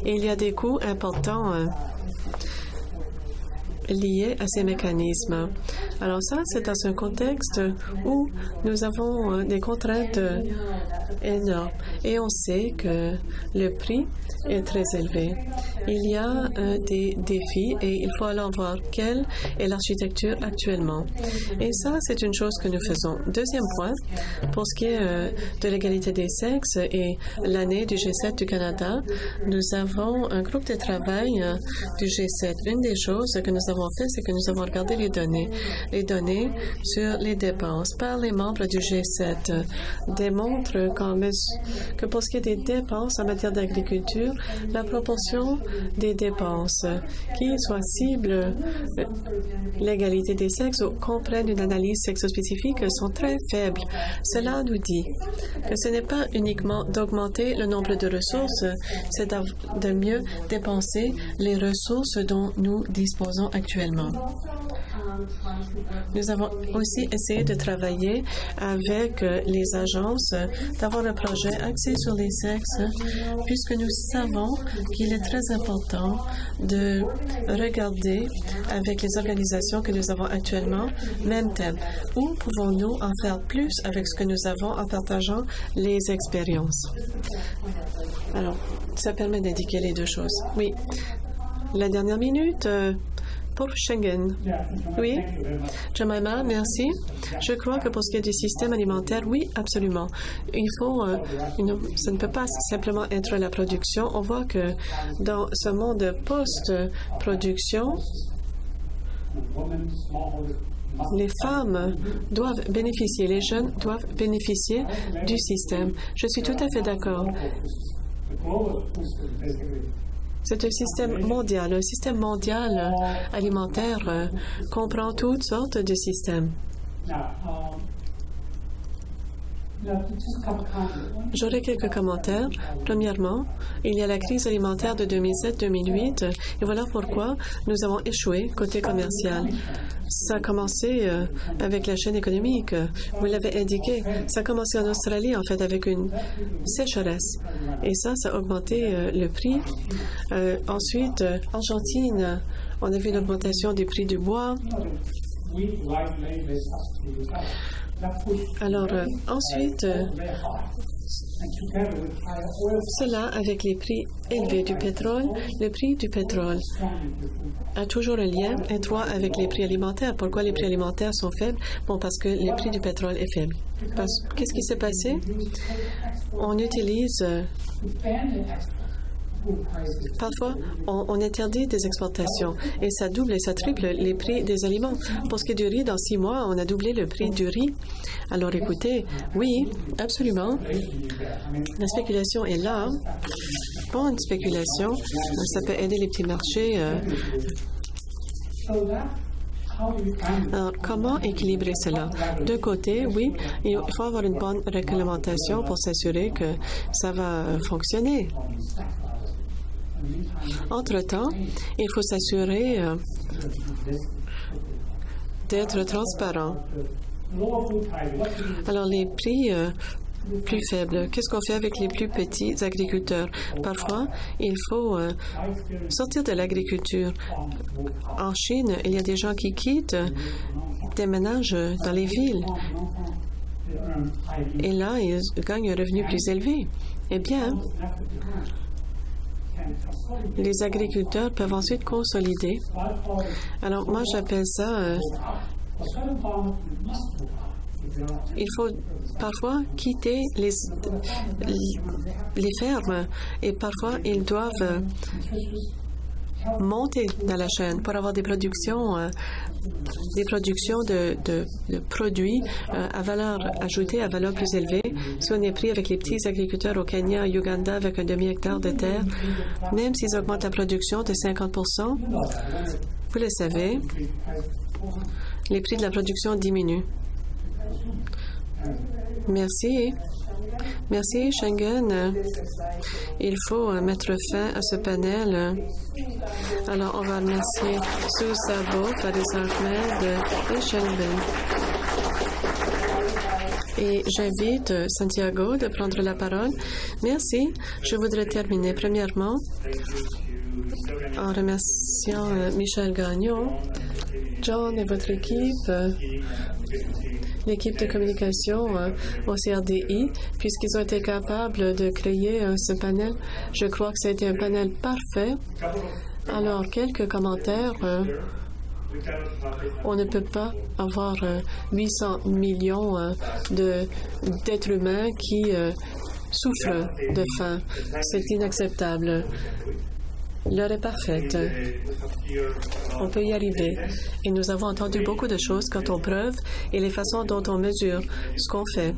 Et il y a des coûts importants liés à ces mécanismes. Alors ça, c'est dans un contexte où nous avons des contraintes énormes et on sait que le prix est très élevé. Il y a des défis et il faut alors voir quelle est l'architecture actuellement. Et ça, c'est une chose que nous faisons. Deuxième point, pour ce qui est de l'égalité des sexes et l'année du G7 du Canada, nous avons un groupe de travail du G7. Une des choses que nous avons fait, c'est que nous avons regardé les données. Les données sur les dépenses par les membres du G7 démontrent que pour ce qui est des dépenses en matière d'agriculture, la proportion des dépenses qui soit cible l'égalité des sexes ou comprennent une analyse sexospécifique sont très faibles. Cela nous dit que ce n'est pas uniquement d'augmenter le nombre de ressources, c'est de mieux dépenser les ressources dont nous disposons actuellement. Nous avons aussi essayé de travailler avec les agences, d'avoir un projet axé sur les sexes, puisque nous savons qu'il est très important de regarder avec les organisations que nous avons actuellement, même thème. Où pouvons-nous en faire plus avec ce que nous avons en partageant les expériences? Alors, ça permet d'indiquer les deux choses. Oui. La dernière minute. Pour Schengen. Oui. Jemima, merci. Je crois que pour ce qui est du système alimentaire, oui, absolument. Il faut, ça ne peut pas simplement être la production. On voit que dans ce monde post-production, les femmes doivent bénéficier, les jeunes doivent bénéficier du système. Je suis tout à fait d'accord. C'est un système mondial. Un système mondial alimentaire comprend toutes sortes de systèmes. J'aurai quelques commentaires. Premièrement, il y a la crise alimentaire de 2007-2008 et voilà pourquoi nous avons échoué côté commercial. Ça a commencé avec la chaîne économique. Vous l'avez indiqué. Ça a commencé en Australie, en fait, avec une sécheresse. Et ça a augmenté le prix. Ensuite, Argentine, on a vu une augmentation du prix du bois. Alors, ensuite, cela avec les prix élevés du pétrole, le prix du pétrole a toujours un lien étroit avec les prix alimentaires. Pourquoi les prix alimentaires sont faibles? Bon, parce que le prix du pétrole est faible. Qu'est-ce qui s'est passé? On utilise... Parfois, on interdit des exportations et ça double et ça triple les prix des aliments. Pour ce qui est du riz, dans 6 mois, on a doublé le prix du riz. Alors écoutez, oui, absolument. La spéculation est là. Bonne spéculation. Ça peut aider les petits marchés. Alors, comment équilibrer cela? De côté, oui, il faut avoir une bonne réglementation pour s'assurer que ça va fonctionner. Entre-temps, il faut s'assurer d'être transparent. Alors, les prix plus faibles, qu'est-ce qu'on fait avec les plus petits agriculteurs? Parfois, il faut sortir de l'agriculture. En Chine, il y a des gens qui quittent, déménagent dans les villes. Et là, ils gagnent un revenu plus élevé. Eh bien, les agriculteurs peuvent ensuite consolider. Alors, moi, j'appelle ça... il faut parfois quitter les fermes et parfois, ils doivent monter dans la chaîne pour avoir des productions de produits à valeur ajoutée, à valeur plus élevée. Si on est pris avec les petits agriculteurs au Kenya, au Ouganda, avec un demi-hectare de terre, même s'ils augmentent la production de 50%, vous le savez, les prix de la production diminuent. Merci. Merci, Schengen. Il faut mettre fin à ce panel. Alors, on va remercier Sue Sabo, Faris Ahmed et Schengen. Et j'invite Santiago de prendre la parole. Merci. Je voudrais terminer premièrement en remerciant Michel Gagnon, John et votre équipe, l'équipe de communication au CRDI, puisqu'ils ont été capables de créer ce panel. Je crois que ça a été un panel parfait. Alors, quelques commentaires. On ne peut pas avoir 800 millions d'êtres humains qui souffrent de faim. C'est inacceptable. L'heure est parfaite. On peut y arriver. Et nous avons entendu beaucoup de choses quant aux preuves et les façons dont on mesure ce qu'on fait.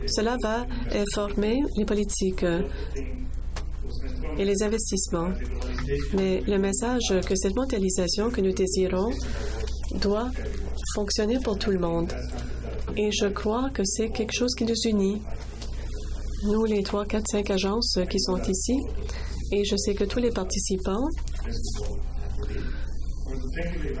Cela va informer les politiques et les investissements. Mais le message que cette mondialisation que nous désirons doit fonctionner pour tout le monde. Et je crois que c'est quelque chose qui nous unit. Nous, les 3, 4, 5 agences qui sont ici, et je sais que tous les participants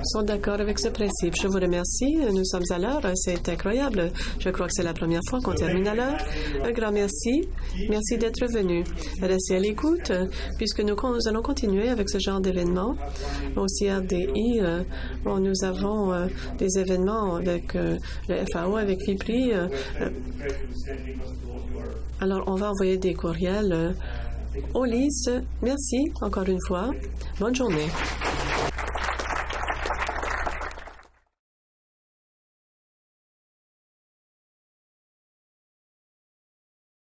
sont d'accord avec ce principe. Je vous remercie. Nous sommes à l'heure. C'est incroyable. Je crois que c'est la première fois qu'on termine à l'heure. Un grand merci. Merci d'être venu. Restez à l'écoute, puisque nous allons continuer avec ce genre d'événements. Au CRDI, nous avons des événements avec le FAO, avec FIPRI. Alors, on va envoyer des courriels au LIS. Merci encore une fois. Bonne journée.